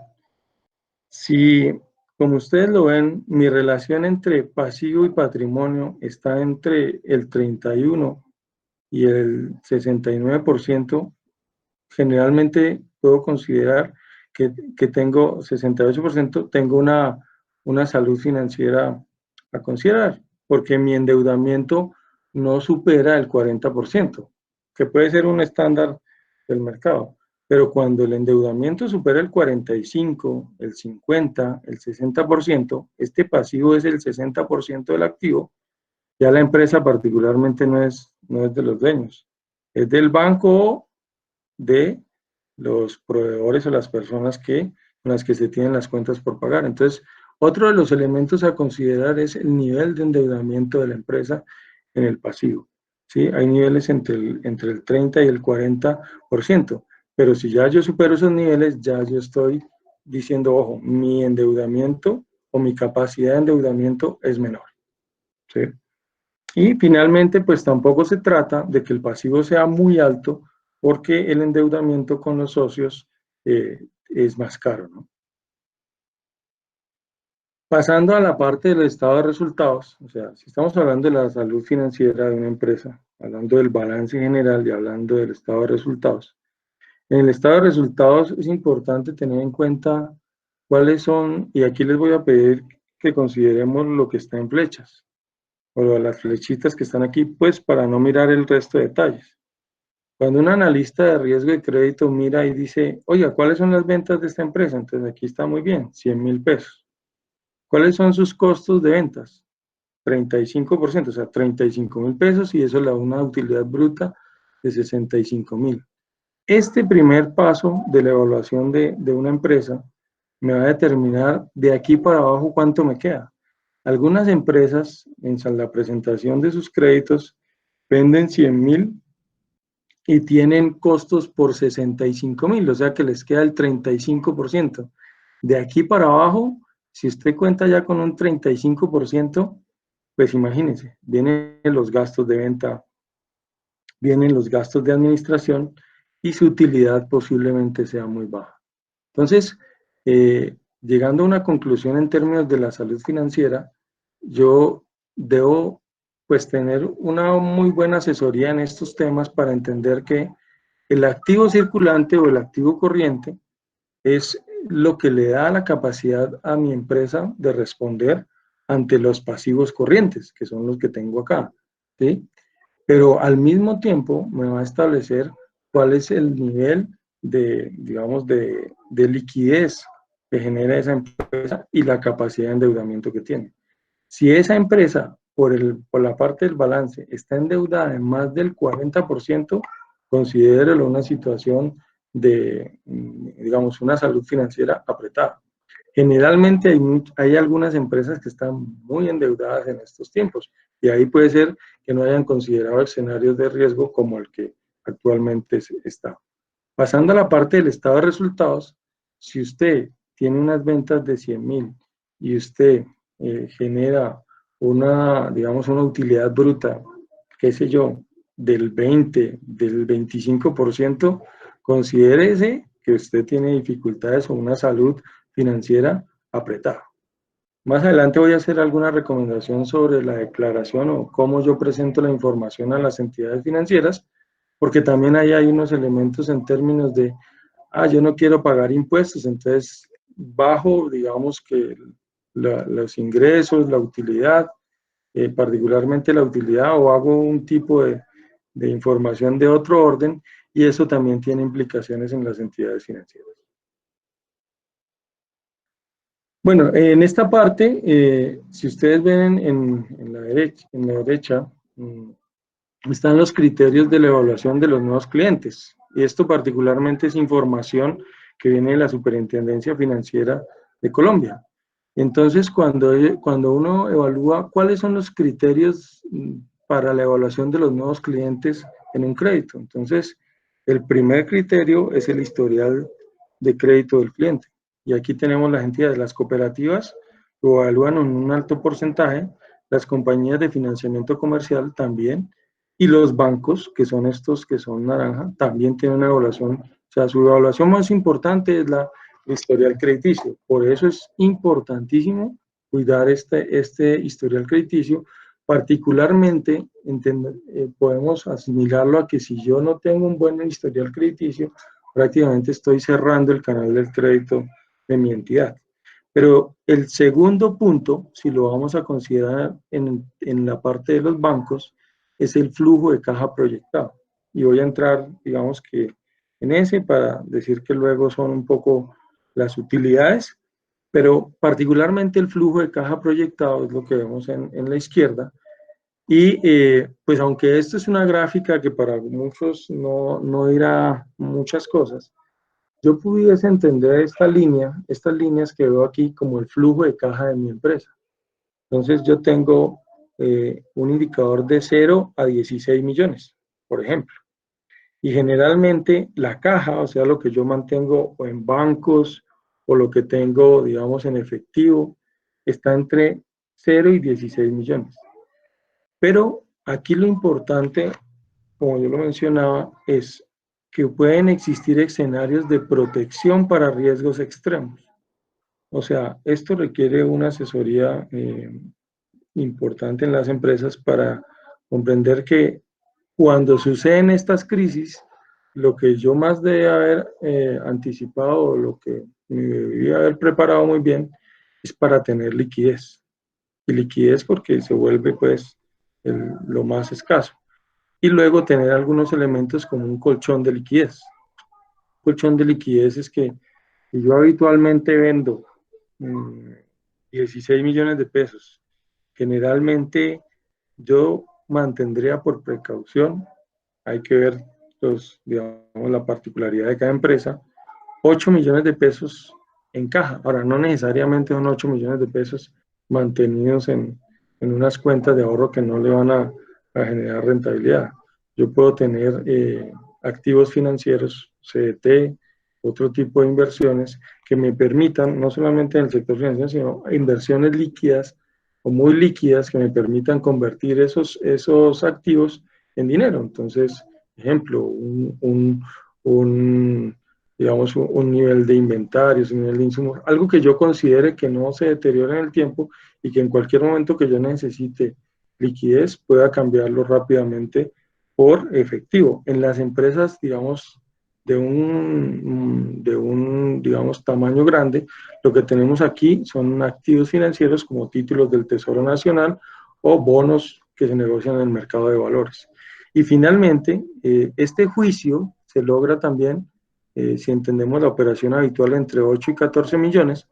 Si, como ustedes lo ven, mi relación entre pasivo y patrimonio está entre el 31 y el 69%, generalmente puedo considerar que tengo 68%, tengo una salud financiera a considerar, porque mi endeudamiento no supera el 40%, que puede ser un estándar del mercado. Pero cuando el endeudamiento supera el 45, el 50, el 60%, este pasivo es el 60% del activo, ya la empresa particularmente no es de los dueños, es del banco o de los proveedores o las personas con las que se tienen las cuentas por pagar. Entonces, otro de los elementos a considerar es el nivel de endeudamiento de la empresa en el pasivo. ¿Sí? Hay niveles entre el 30 y el 40%, pero si ya yo supero esos niveles, ya yo estoy diciendo, ojo, mi endeudamiento o mi capacidad de endeudamiento es menor. ¿Sí? Y finalmente, pues tampoco se trata de que el pasivo sea muy alto, porque el endeudamiento con los socios es más caro, ¿no? Pasando a la parte del estado de resultados, o sea, si estamos hablando de la salud financiera de una empresa, hablando del balance general y hablando del estado de resultados, en el estado de resultados es importante tener en cuenta cuáles son, y aquí les voy a pedir que consideremos lo que está en flechas, o las flechitas que están aquí, pues para no mirar el resto de detalles. Cuando un analista de riesgo de crédito mira y dice, oiga, ¿cuáles son las ventas de esta empresa? Entonces aquí está muy bien, 100.000 pesos. ¿Cuáles son sus costos de ventas? 35%, o sea, 35.000 pesos, y eso le da una utilidad bruta de 65.000. Este primer paso de la evaluación de una empresa me va a determinar de aquí para abajo cuánto me queda. Algunas empresas, en la presentación de sus créditos, venden 100.000 y tienen costos por 65.000, o sea que les queda el 35%. De aquí para abajo, si usted cuenta ya con un 35%, pues imagínense, vienen los gastos de venta, vienen los gastos de administración y su utilidad posiblemente sea muy baja. Entonces, llegando a una conclusión en términos de la salud financiera, yo debo pues tener una muy buena asesoría en estos temas para entender que el activo circulante o el activo corriente es lo que le da la capacidad a mi empresa de responder ante los pasivos corrientes, que son los que tengo acá, ¿sí? Pero al mismo tiempo me va a establecer cuál es el nivel digamos, de liquidez que genera esa empresa y la capacidad de endeudamiento que tiene. Si esa empresa, por la parte del balance, está endeudada en más del 40%, considérelo una situación de, digamos, una salud financiera apretada. Generalmente hay algunas empresas que están muy endeudadas en estos tiempos, y ahí puede ser que no hayan considerado escenarios de riesgo como el que actualmente está. Pasando a la parte del estado de resultados, si usted tiene unas ventas de 100.000 y usted genera digamos, una utilidad bruta, qué sé yo, del 20, del 25%, considérese que usted tiene dificultades o una salud financiera apretada. Más adelante voy a hacer alguna recomendación sobre la declaración o cómo yo presento la información a las entidades financieras, porque también ahí hay unos elementos en términos de yo no quiero pagar impuestos, entonces bajo, digamos que los ingresos, la utilidad, particularmente la utilidad, o hago un tipo de información de otro orden, y eso también tiene implicaciones en las entidades financieras. Bueno, en esta parte, si ustedes ven en la derecha están los criterios de la evaluación de los nuevos clientes. Y esto particularmente es información que viene de la Superintendencia Financiera de Colombia. Entonces, cuando uno evalúa cuáles son los criterios para la evaluación de los nuevos clientes en un crédito. Entonces, el primer criterio es el historial de crédito del cliente. Y aquí tenemos las entidades, las cooperativas lo evalúan en un alto porcentaje, las compañías de financiamiento comercial también, y los bancos, que son estos que son naranja, también tienen una evaluación. O sea, su evaluación más importante es la historial crediticio. Por eso es importantísimo cuidar este historial crediticio. Particularmente, podemos asimilarlo a que si yo no tengo un buen historial crediticio, prácticamente estoy cerrando el canal del crédito de mi entidad. Pero el segundo punto, si lo vamos a considerar en la parte de los bancos, es el flujo de caja proyectado. Y voy a entrar, digamos que en ese para decir que luego son un poco las utilidades, pero particularmente el flujo de caja proyectado es lo que vemos en la izquierda. Y pues aunque esto es una gráfica que para muchos no dirá muchas cosas, yo pudiese entender estas líneas que veo aquí como el flujo de caja de mi empresa. Entonces yo tengo un indicador de 0 a 16 millones, por ejemplo. Y generalmente la caja, o sea, lo que yo mantengo o en bancos o lo que tengo, digamos, en efectivo, está entre 0 y 16 millones. Pero aquí lo importante, como yo lo mencionaba, es que pueden existir escenarios de protección para riesgos extremos. O sea, esto requiere una asesoría importante en las empresas para comprender que cuando suceden estas crisis, lo que yo más debe haber anticipado, o lo que me debía haber preparado muy bien, es para tener liquidez. Y liquidez porque se vuelve pues lo más escaso. Y luego tener algunos elementos como un colchón de liquidez. Un colchón de liquidez es que si yo habitualmente vendo 16 millones de pesos, generalmente yo mantendría por precaución, hay que ver digamos, la particularidad de cada empresa, 8 millones de pesos en caja. Ahora, no necesariamente son 8 millones de pesos mantenidos en unas cuentas de ahorro que no le van a generar rentabilidad. Yo puedo tener activos financieros, CDT, otro tipo de inversiones que me permitan, no solamente en el sector financiero, sino inversiones líquidas o muy líquidas que me permitan convertir esos activos en dinero. Entonces, ejemplo, digamos, un nivel de inventarios, un nivel de insumos, algo que yo considere que no se deteriore en el tiempo y que en cualquier momento que yo necesite liquidez pueda cambiarlo rápidamente por efectivo. En las empresas, digamos, de un digamos, tamaño grande, lo que tenemos aquí son activos financieros como títulos del Tesoro Nacional o bonos que se negocian en el mercado de valores. Y finalmente, este juicio se logra también, si entendemos la operación habitual, entre 8 y 14 millones.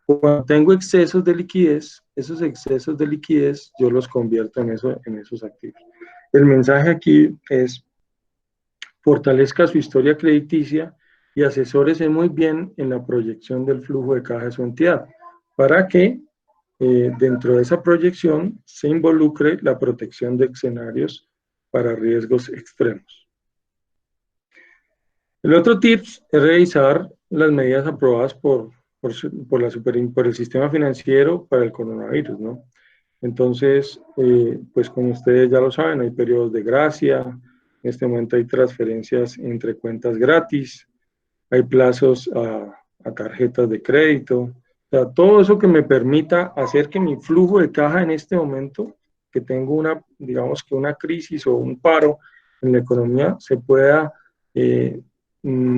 Cuando tengo excesos de liquidez, esos excesos de liquidez yo los convierto en esos activos. El mensaje aquí es: fortalezca su historia crediticia y asesórese muy bien en la proyección del flujo de caja de su entidad, para que dentro de esa proyección se involucre la protección de escenarios para riesgos extremos. El otro tips es revisar las medidas aprobadas por el sistema financiero para el coronavirus, ¿no? Entonces, pues como ustedes ya lo saben, hay periodos de gracia, en este momento hay transferencias entre cuentas gratis, hay plazos a tarjetas de crédito, o sea, todo eso que me permita hacer que mi flujo de caja en este momento, que tengo digamos que una crisis o un paro en la economía, se pueda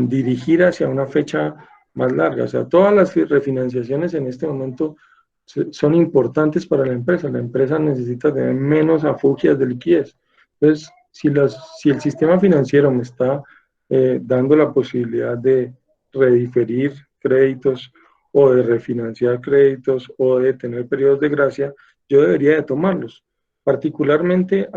dirigir hacia una fecha más larga. O sea, todas las refinanciaciones en este momento son importantes para la empresa. La empresa necesita tener menos afugias de liquidez. Entonces, si el sistema financiero me está dando la posibilidad de rediferir créditos o de refinanciar créditos o de tener periodos de gracia, yo debería de tomarlos. Particularmente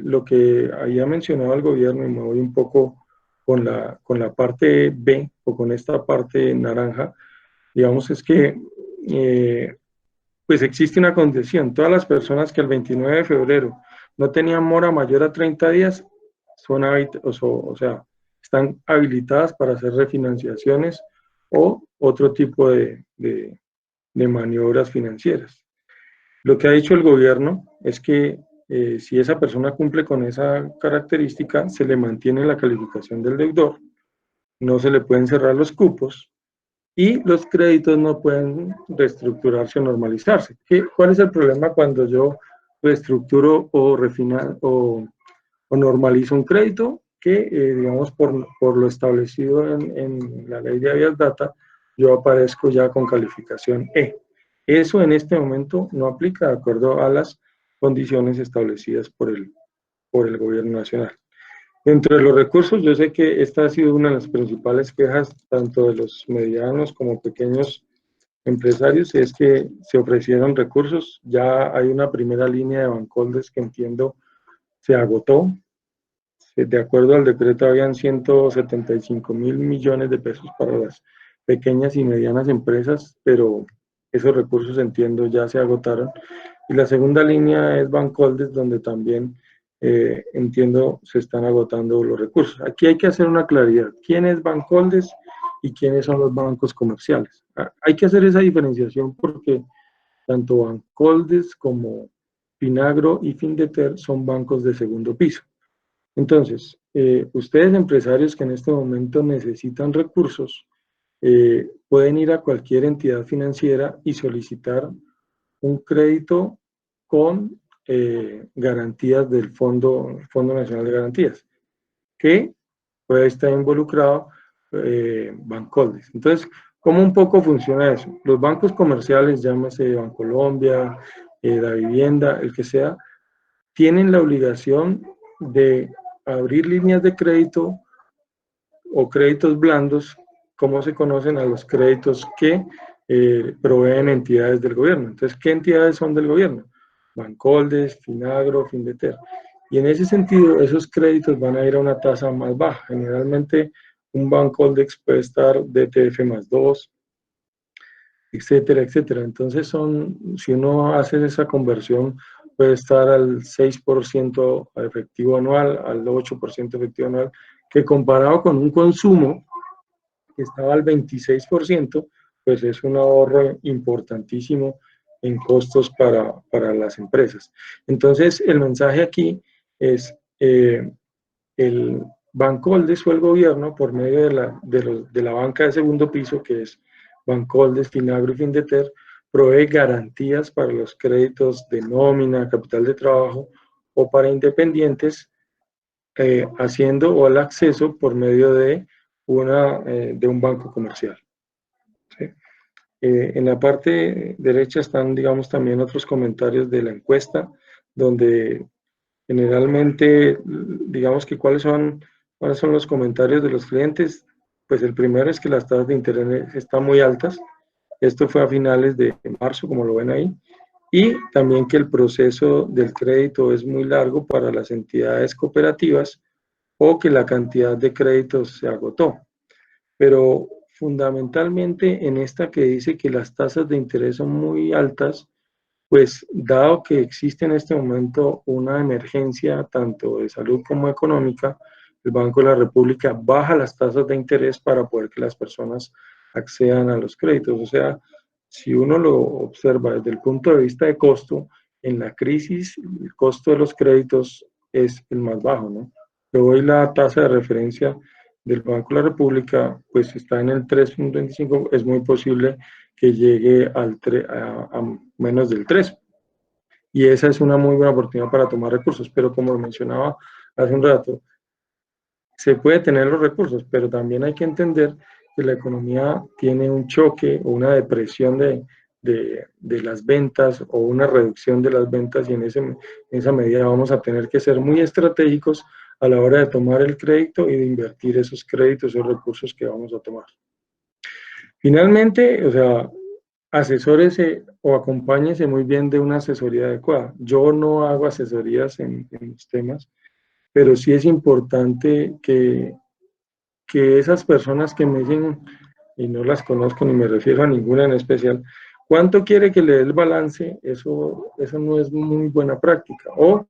lo que había mencionado el gobierno, y me voy un poco con la parte B o con esta parte naranja, digamos, es que pues existe una condición. Todas las personas que el 29 de febrero no tenían mora mayor a 30 días son están habilitadas para hacer refinanciaciones o otro tipo de maniobras financieras. Lo que ha dicho el gobierno es que si esa persona cumple con esa característica, se le mantiene la calificación del deudor, no se le pueden cerrar los cupos y los créditos no pueden reestructurarse o normalizarse. ¿Cuál es el problema cuando yo reestructuro o normalizo un crédito? Que, digamos, por lo establecido en la ley de Habeas Data, yo aparezco ya con calificación E. Eso en este momento no aplica de acuerdo a las condiciones establecidas por el gobierno nacional. Dentro de los recursos, yo sé que esta ha sido una de las principales quejas tanto de los medianos como pequeños empresarios, es que se ofrecieron recursos. Ya hay una primera línea de Bancoldes que entiendo se agotó. De acuerdo al decreto, habían 175.000 millones de pesos para las pequeñas y medianas empresas, pero esos recursos, entiendo, ya se agotaron. Y la segunda línea es Bancoldes, donde también, entiendo, se están agotando los recursos. Aquí hay que hacer una claridad. ¿Quién es Bancoldes y quiénes son los bancos comerciales? Hay que hacer esa diferenciación porque tanto Bancoldes como Finagro y Findeter son bancos de segundo piso. Entonces, ustedes empresarios que en este momento necesitan recursos, pueden ir a cualquier entidad financiera y solicitar un crédito con garantías del Fondo Nacional de Garantías, que puede estar involucrado Bancoldes. Entonces, ¿cómo un poco funciona eso? Los bancos comerciales, llámese Bancolombia, Davivienda, el que sea, tienen la obligación de abrir líneas de crédito o créditos blandos, como se conocen a los créditos que proveen entidades del gobierno. Entonces, ¿qué entidades son del gobierno? Bancoldes, Finagro, Findeter. Y en ese sentido, esos créditos van a ir a una tasa más baja. Generalmente, un Bancoldes puede estar DTF más 2, etcétera, etcétera. Entonces, si uno hace esa conversión, puede estar al 6% efectivo anual, al 8% efectivo anual, que comparado con un consumo que estaba al 26%, pues es un ahorro importantísimo en costos para las empresas. Entonces, el mensaje aquí es el Bancoldes o el gobierno, por medio de la banca de segundo piso, que es Bancoldes, Finagro y Findeter, provee garantías para los créditos de nómina, capital de trabajo o para independientes, haciendo o el acceso por medio de un banco comercial. ¿Sí? En la parte derecha están, digamos, también otros comentarios de la encuesta, donde generalmente, digamos que cuáles son los comentarios de los clientes. Pues el primero es que las tasas de interés están muy altas. Esto fue a finales de marzo, como lo ven ahí. Y también que el proceso del crédito es muy largo para las entidades cooperativas o que la cantidad de créditos se agotó. Pero fundamentalmente en esta que dice que las tasas de interés son muy altas, pues dado que existe en este momento una emergencia tanto de salud como económica, el Banco de la República baja las tasas de interés para poder que las personas accedan a los créditos. O sea, si uno lo observa desde el punto de vista de costo, en la crisis el costo de los créditos es el más bajo, ¿no? Pero hoy la tasa de referencia del Banco de la República pues está en el 3.25, es muy posible que llegue a menos del 3. Y esa es una muy buena oportunidad para tomar recursos, pero como lo mencionaba hace un rato, se puede tener los recursos, pero también hay que entender que la economía tiene un choque o una depresión de las ventas o una reducción de las ventas, y en esa medida vamos a tener que ser muy estratégicos a la hora de tomar el crédito y de invertir esos créditos, esos recursos que vamos a tomar. Finalmente, o sea, asesórese o acompáñese muy bien de una asesoría adecuada. Yo no hago asesorías en los temas, pero sí es importante que esas personas que me dicen, y no las conozco ni me refiero a ninguna en especial, ¿cuánto quiere que le dé el balance? Eso no es muy buena práctica. O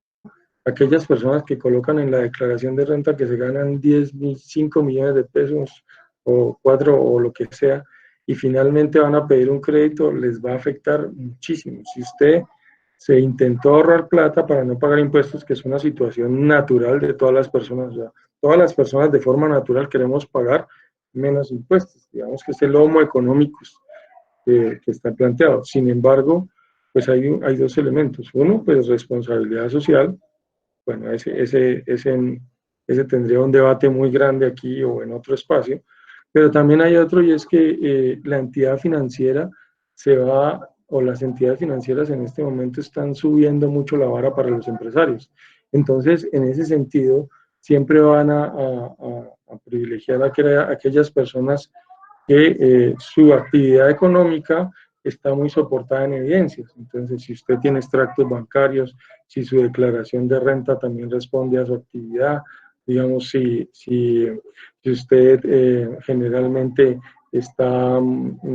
aquellas personas que colocan en la declaración de renta que se ganan 5 millones de pesos o 4 o lo que sea, y finalmente van a pedir un crédito, les va a afectar muchísimo. Si usted se intentó ahorrar plata para no pagar impuestos, que es una situación natural de todas las personas, o sea, todas las personas de forma natural queremos pagar menos impuestos, digamos que es el homo económicos que está planteado. Sin embargo, pues hay dos elementos. Uno, pues responsabilidad social. Bueno, ese tendría un debate muy grande aquí o en otro espacio, pero también hay otro, y es que la entidad financiera o las entidades financieras en este momento están subiendo mucho la vara para los empresarios. Entonces, en ese sentido, siempre van a privilegiar a aquellas personas que su actividad económica está muy soportada en evidencias. Entonces, si usted tiene extractos bancarios, si su declaración de renta también responde a su actividad, digamos, si usted generalmente está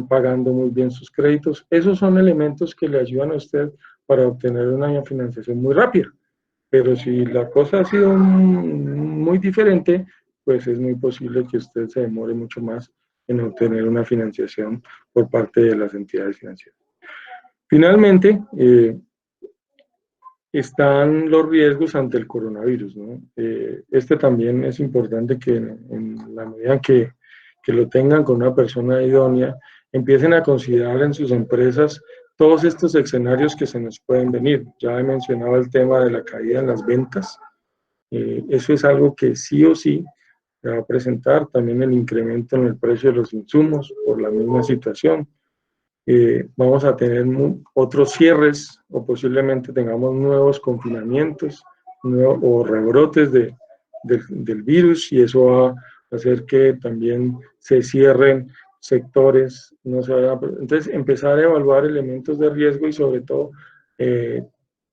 pagando muy bien sus créditos, esos son elementos que le ayudan a usted para obtener una financiación muy rápida. Pero si la cosa ha sido muy diferente, pues es muy posible que usted se demore mucho más en obtener una financiación por parte de las entidades financieras. Finalmente, están los riesgos ante el coronavirus, ¿no? Este también es importante que en la medida que lo tengan con una persona idónea, empiecen a considerar en sus empresas todos estos escenarios que se nos pueden venir. Ya he mencionado el tema de la caída en las ventas. Eso es algo que sí o sí se va a presentar. También el incremento en el precio de los insumos por la misma situación. Vamos a tener otros cierres o posiblemente tengamos nuevos confinamientos o rebrotes del virus, y eso va a hacer que también se cierren sectores. Entonces, empezar a evaluar elementos de riesgo y sobre todo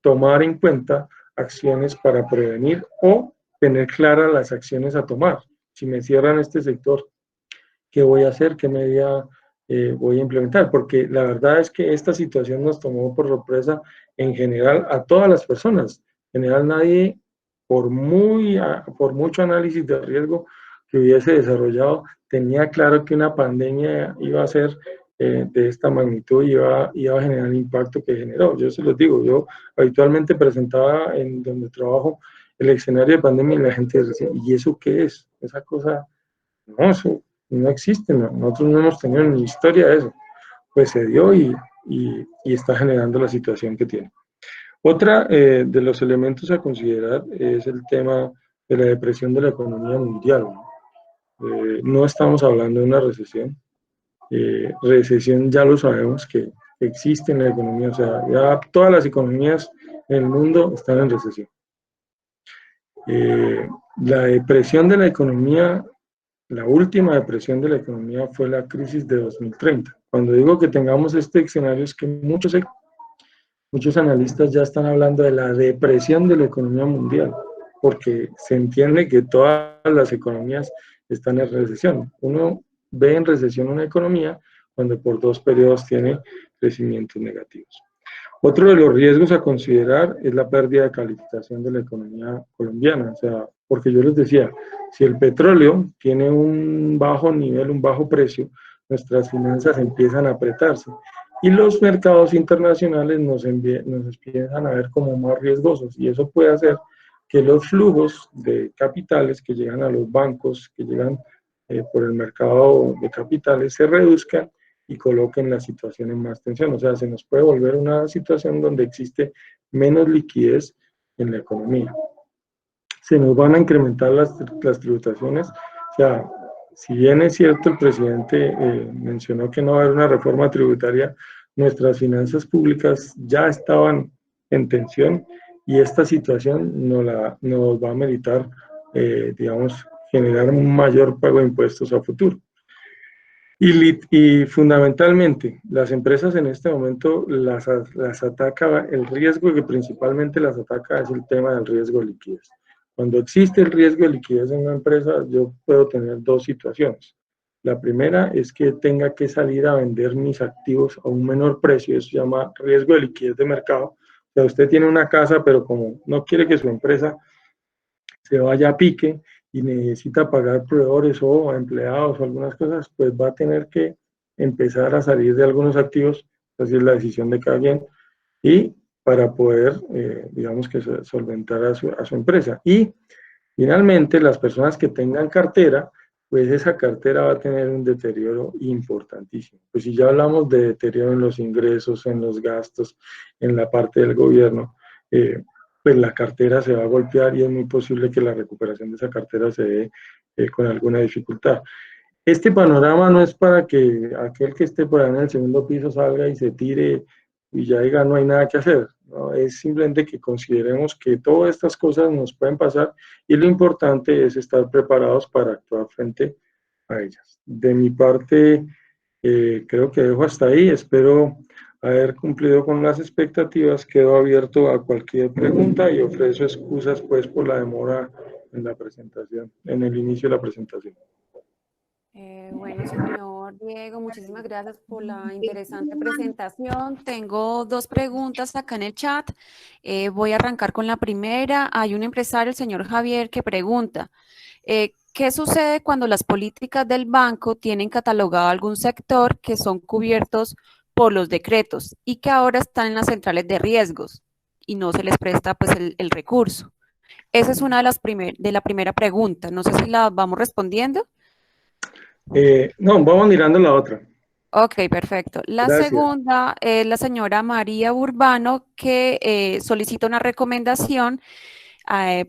tomar en cuenta acciones para prevenir o tener claras las acciones a tomar. Si me cierran este sector, ¿qué voy a hacer? ¿Qué medida voy a implementar? Porque la verdad es que esta situación nos tomó por sorpresa en general a todas las personas. En general nadie, por mucho análisis de riesgo que hubiese desarrollado, tenía claro que una pandemia iba a ser de esta magnitud y iba a generar el impacto que generó. Yo se los digo, yo habitualmente presentaba en donde trabajo el escenario de pandemia y la gente decía, ¿y eso qué es? Esa cosa, no, eso no existe, nosotros no hemos tenido ni historia de eso. Pues se dio y está generando la situación que tiene. Otra de los elementos a considerar es el tema de la depresión de la economía mundial. No estamos hablando de una recesión. Recesión ya lo sabemos que existe en la economía, o sea, ya todas las economías en el mundo están en recesión. La depresión de la economía, la última depresión de la economía fue la crisis de 2030. Cuando digo que tengamos este escenario es que muchos analistas ya están hablando de la depresión de la economía mundial, porque se entiende que todas las economías están en recesión. Uno ve en recesión una economía cuando por 2 periodos tiene crecimientos negativos. Otro de los riesgos a considerar es la pérdida de calificación de la economía colombiana, o sea, porque yo les decía, si el petróleo tiene un bajo nivel, un bajo precio, nuestras finanzas empiezan a apretarse y los mercados internacionales nos empiezan a ver como más riesgosos, y eso puede hacer que los flujos de capitales que llegan a los bancos, que llegan por el mercado de capitales, se reduzcan y coloquen la situación en más tensión. O sea, se nos puede volver una situación donde existe menos liquidez en la economía. se nos van a incrementar las tributaciones. O sea, si bien es cierto, el presidente mencionó que no va a haber una reforma tributaria, nuestras finanzas públicas ya estaban en tensión y esta situación nos va a meritar, digamos, generar un mayor pago de impuestos a futuro. Y fundamentalmente, las empresas en este momento las ataca, el riesgo que principalmente las ataca es el tema del riesgo de liquidez. Cuando existe el riesgo de liquidez en una empresa, yo puedo tener dos situaciones. La primera es que tenga que salir a vender mis activos a un menor precio, eso se llama riesgo de liquidez de mercado. O sea, usted tiene una casa, pero como no quiere que su empresa se vaya a pique y necesita pagar proveedores o empleados o algunas cosas, pues va a tener que empezar a salir de algunos activos, así es la decisión de cada quien, y para poder, digamos que solventar a su empresa. Y finalmente, las personas que tengan cartera, pues esa cartera va a tener un deterioro importantísimo. Pues si ya hablamos de deterioro en los ingresos, en los gastos, en la parte del gobierno, pues la cartera se va a golpear y es muy posible que la recuperación de esa cartera se dé con alguna dificultad. Este panorama no es para que aquel que esté por ahí en el segundo piso salga y se tire y ya diga no hay nada que hacer, ¿no? Es simplemente que consideremos que todas estas cosas nos pueden pasar y lo importante es estar preparados para actuar frente a ellas. De mi parte, creo que dejo hasta ahí, espero haber cumplido con las expectativas, quedo abierto a cualquier pregunta y ofrezco excusas pues por la demora en la presentación, en el inicio de la presentación. Bueno, señor Diego, muchísimas gracias por la interesante presentación. Tengo dos preguntas acá en el chat. Voy a arrancar con la primera. Hay un empresario, el señor Javier, que pregunta, ¿qué sucede cuando las políticas del banco tienen catalogado algún sector que son cubiertos por los decretos y que ahora están en las centrales de riesgos y no se les presta pues el recurso? Esa es una de la primera pregunta. No sé si la vamos respondiendo. No, vamos mirando la otra. Ok, perfecto. La Gracias. segunda es la señora María Urbano, que solicita una recomendación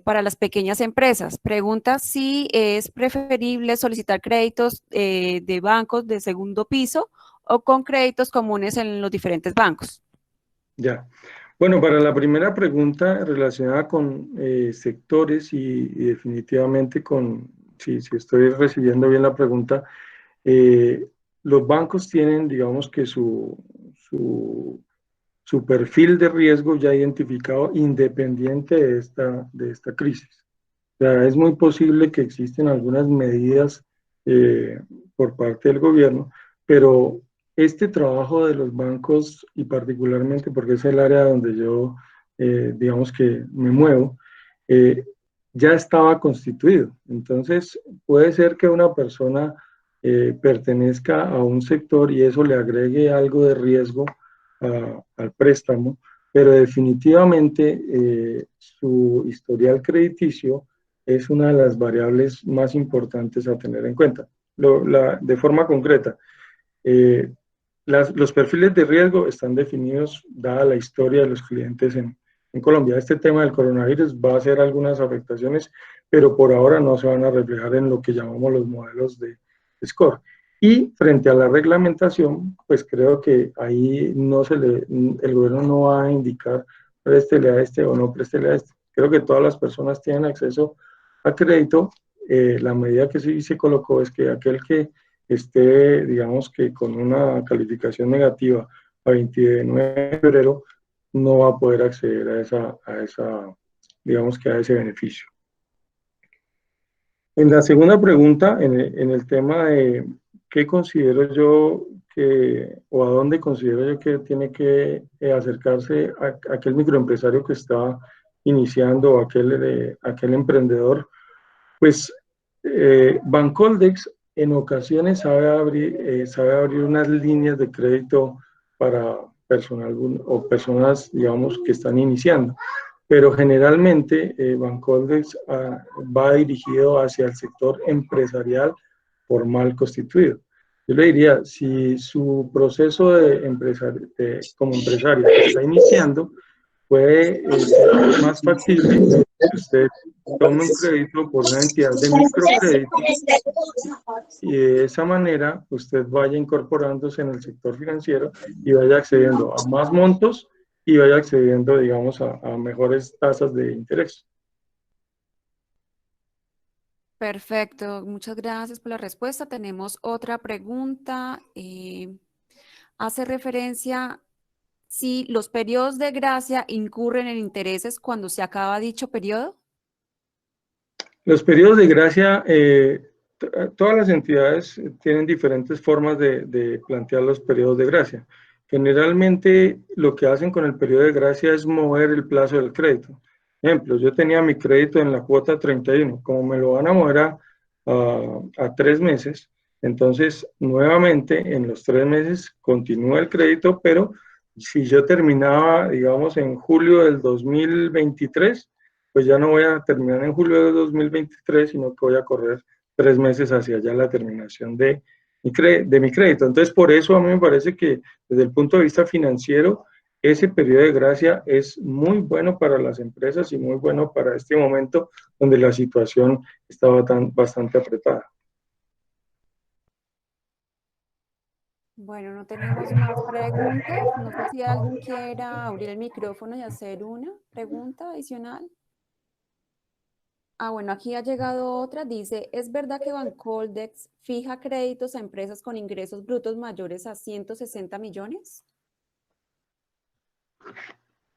para las pequeñas empresas. Pregunta si es preferible solicitar créditos de bancos de segundo piso o con créditos comunes en los diferentes bancos. Ya. Bueno, para la primera pregunta relacionada con sectores y definitivamente con, si estoy recibiendo bien la pregunta, los bancos tienen, digamos que su perfil de riesgo ya identificado independiente de esta crisis. O sea, es muy posible que existen algunas medidas por parte del gobierno, pero este trabajo de los bancos, y particularmente porque es el área donde yo, digamos que me muevo, ya estaba constituido. Entonces, puede ser que una persona pertenezca a un sector y eso le agregue algo de riesgo al préstamo, pero definitivamente su historial crediticio es una de las variables más importantes a tener en cuenta. De forma concreta, los perfiles de riesgo están definidos dada la historia de los clientes en Colombia. Este tema del coronavirus va a hacer algunas afectaciones, pero por ahora no se van a reflejar en lo que llamamos los modelos de score. Y frente a la reglamentación, pues creo que ahí el gobierno no va a indicar préstele a este o no préstele a este. Creo que todas las personas tienen acceso a crédito. La medida que sí se colocó es que aquel que esté, digamos que con una calificación negativa a 29 de febrero, no va a poder acceder a ese beneficio. En la segunda pregunta, en el tema de qué considero yo o a dónde considero yo que tiene que acercarse a aquel microempresario que está iniciando, o aquel emprendedor, pues Bancoldex en ocasiones sabe abrir unas líneas de crédito para personal o personas, digamos, que están iniciando. Pero generalmente Bancoldex va dirigido hacia el sector empresarial formal constituido. Yo le diría, si su proceso como empresario está iniciando, puede ser más factible que usted tome un crédito por una entidad de microcrédito y de esa manera usted vaya incorporándose en el sector financiero y vaya accediendo a más montos y vaya accediendo, digamos, a mejores tasas de interés. Perfecto, muchas gracias por la respuesta. Tenemos otra pregunta. Hace referencia si los periodos de gracia incurren en intereses cuando se acaba dicho periodo. Los periodos de gracia, todas las entidades tienen diferentes formas de plantear los periodos de gracia. Generalmente lo que hacen con el periodo de gracia es mover el plazo del crédito. Ejemplo, yo tenía mi crédito en la cuota 31, como me lo van a mover a 3 meses, entonces nuevamente en los 3 meses continúa el crédito, pero si yo terminaba, digamos, en julio del 2023, pues ya no voy a terminar en julio de 2023, sino que voy a correr 3 meses hacia allá la terminación de mi crédito. Entonces, por eso a mí me parece que desde el punto de vista financiero, ese periodo de gracia es muy bueno para las empresas y muy bueno para este momento donde la situación estaba bastante apretada. Bueno, no tenemos más preguntas. No sé si alguien quiera abrir el micrófono y hacer una pregunta adicional. Bueno, aquí ha llegado otra. Dice, ¿es verdad que Bancoldex fija créditos a empresas con ingresos brutos mayores a 160 millones?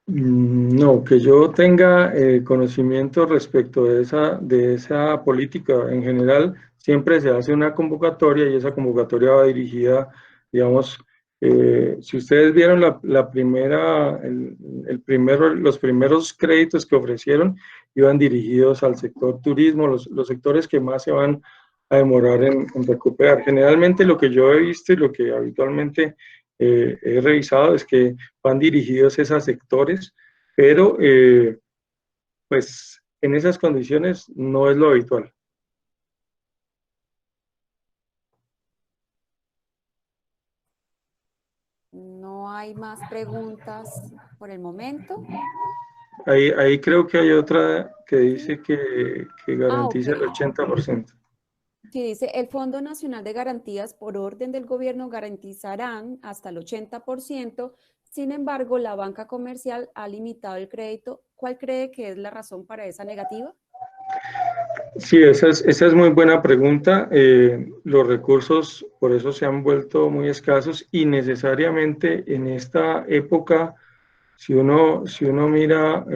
No, que yo tenga conocimiento respecto de esa política. En general, siempre se hace una convocatoria y esa convocatoria va dirigida, digamos, si ustedes vieron los primeros créditos que ofrecieron, iban dirigidos al sector turismo, los sectores que más se van a demorar en recuperar. Generalmente lo que yo he visto y lo que habitualmente he revisado es que van dirigidos a sectores, pero pues en esas condiciones no es lo habitual. No hay más preguntas por el momento. Ahí creo que hay otra que dice que garantiza Ok. el 80%. Sí, dice, el Fondo Nacional de Garantías por orden del gobierno garantizarán hasta el 80%, sin embargo, la banca comercial ha limitado el crédito. ¿Cuál cree que es la razón para esa negativa? Sí, esa es muy buena pregunta. Los recursos por eso se han vuelto muy escasos y necesariamente en esta época, si uno mira,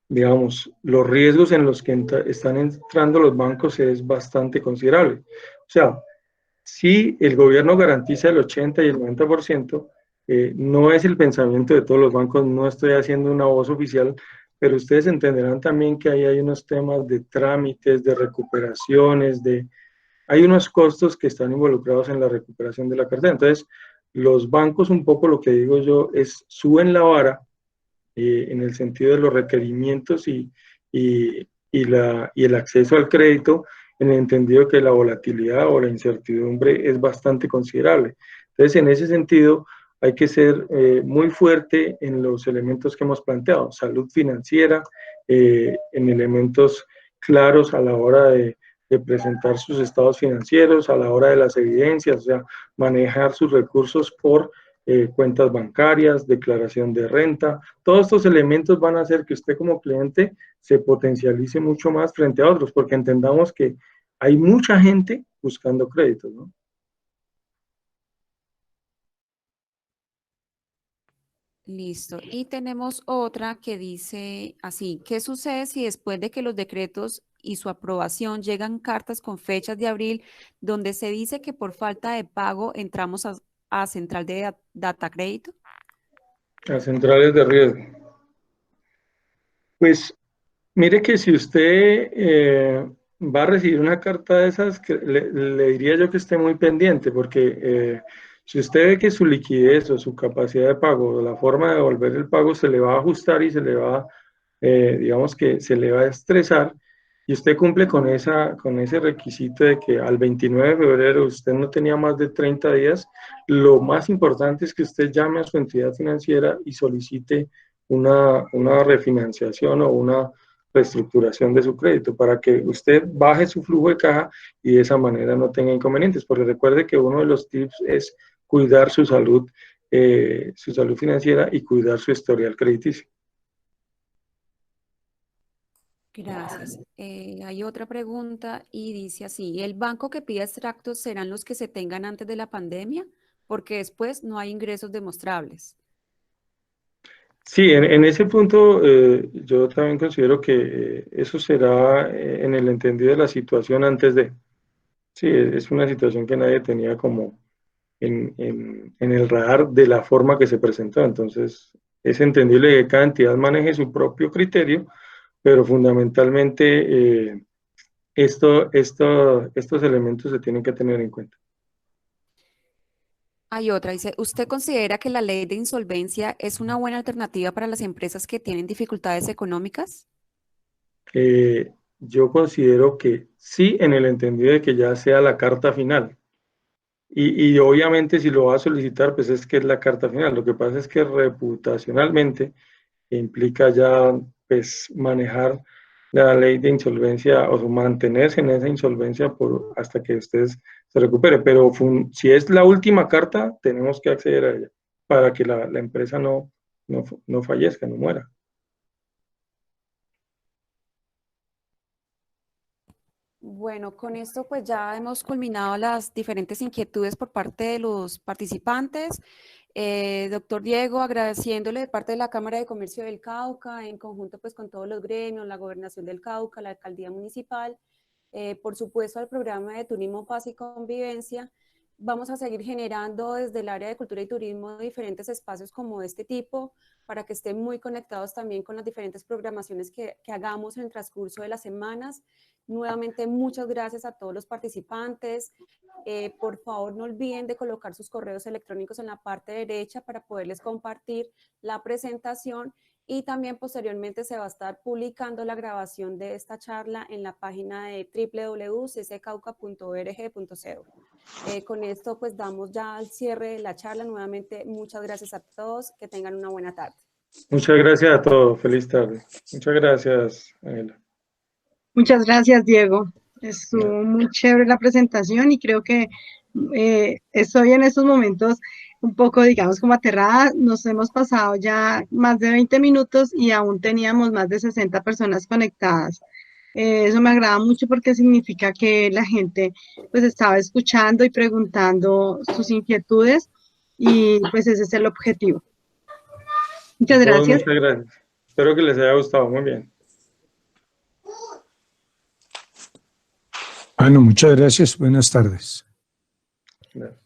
digamos, los riesgos en los que están entrando los bancos es bastante considerable. O sea, si el gobierno garantiza el 80 y el 90%, no es el pensamiento de todos los bancos, no estoy haciendo una voz oficial, pero ustedes entenderán también que ahí hay unos temas de trámites, de recuperaciones, hay unos costos que están involucrados en la recuperación de la cartera. Entonces, los bancos un poco lo que digo yo es suben la vara en el sentido de los requerimientos y el acceso al crédito, en el entendido que la volatilidad o la incertidumbre es bastante considerable. Entonces, en ese sentido, hay que ser muy fuerte en los elementos que hemos planteado, salud financiera, en elementos claros a la hora de presentar sus estados financieros, a la hora de las evidencias, o sea, manejar sus recursos por cuentas bancarias, declaración de renta. Todos estos elementos van a hacer que usted como cliente se potencialice mucho más frente a otros, porque entendamos que hay mucha gente buscando créditos, ¿no? Listo. Y tenemos otra que dice así, ¿qué sucede si después de que los decretos y su aprobación llegan cartas con fechas de abril donde se dice que por falta de pago entramos a central de data crédito? A centrales de riesgo. Pues mire que si usted va a recibir una carta de esas, le diría yo que esté muy pendiente, porque si usted ve que su liquidez o su capacidad de pago o la forma de devolver el pago se le va a ajustar y se le va, digamos que se le va a estresar, y usted cumple con ese requisito de que al 29 de febrero usted no tenía más de 30 días, lo más importante es que usted llame a su entidad financiera y solicite una refinanciación o una reestructuración de su crédito, para que usted baje su flujo de caja y de esa manera no tenga inconvenientes, porque recuerde que uno de los tips es cuidar su salud financiera y cuidar su historial crediticio. Gracias. Hay otra pregunta y dice así, ¿el banco que pida extractos serán los que se tengan antes de la pandemia? Porque después no hay ingresos demostrables. Sí, en ese punto yo también considero que eso será en el entendido de la situación antes de. Sí, es una situación que nadie tenía como en el radar de la forma que se presentó. Entonces, es entendible que cada entidad maneje su propio criterio, pero fundamentalmente estos elementos se tienen que tener en cuenta. Hay otra, dice, ¿usted considera que la ley de insolvencia es una buena alternativa para las empresas que tienen dificultades económicas? Yo considero que sí, en el entendido de que ya sea la carta final. Y obviamente si lo va a solicitar, pues es que es la carta final. Lo que pasa es que reputacionalmente implica ya pues manejar la ley de insolvencia o mantenerse en esa insolvencia hasta que usted se recupere. Pero si es la última carta, tenemos que acceder a ella para que la empresa no fallezca, no muera. Bueno, con esto pues ya hemos culminado las diferentes inquietudes por parte de los participantes. Doctor Diego, agradeciéndole de parte de la Cámara de Comercio del Cauca, en conjunto pues con todos los gremios, la Gobernación del Cauca, la Alcaldía Municipal, por supuesto al programa de Turismo, Paz y Convivencia. Vamos a seguir generando desde el área de cultura y turismo diferentes espacios como este tipo para que estén muy conectados también con las diferentes programaciones que hagamos en el transcurso de las semanas. Nuevamente, muchas gracias a todos los participantes. Por favor, no olviden de colocar sus correos electrónicos en la parte derecha para poderles compartir la presentación y también posteriormente se va a estar publicando la grabación de esta charla en la página de www.ccauca.org.co. Con esto pues damos ya al cierre de la charla. Nuevamente, muchas gracias a todos. Que tengan una buena tarde. Muchas gracias a todos. Feliz tarde. Muchas gracias, Ángela. Muchas gracias, Diego. Estuvo muy chévere la presentación y creo que estoy en estos momentos un poco, digamos, como aterrada. Nos hemos pasado ya más de 20 minutos y aún teníamos más de 60 personas conectadas. Eso me agrada mucho porque significa que la gente pues estaba escuchando y preguntando sus inquietudes y pues ese es el objetivo. Muchas A todos, gracias. muchas gracias. Espero que les haya gustado. Muy bien. Bueno, muchas gracias. Buenas tardes. Gracias.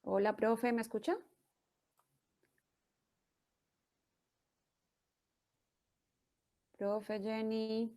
Hola, profe, ¿me escucha? Profe Jenny.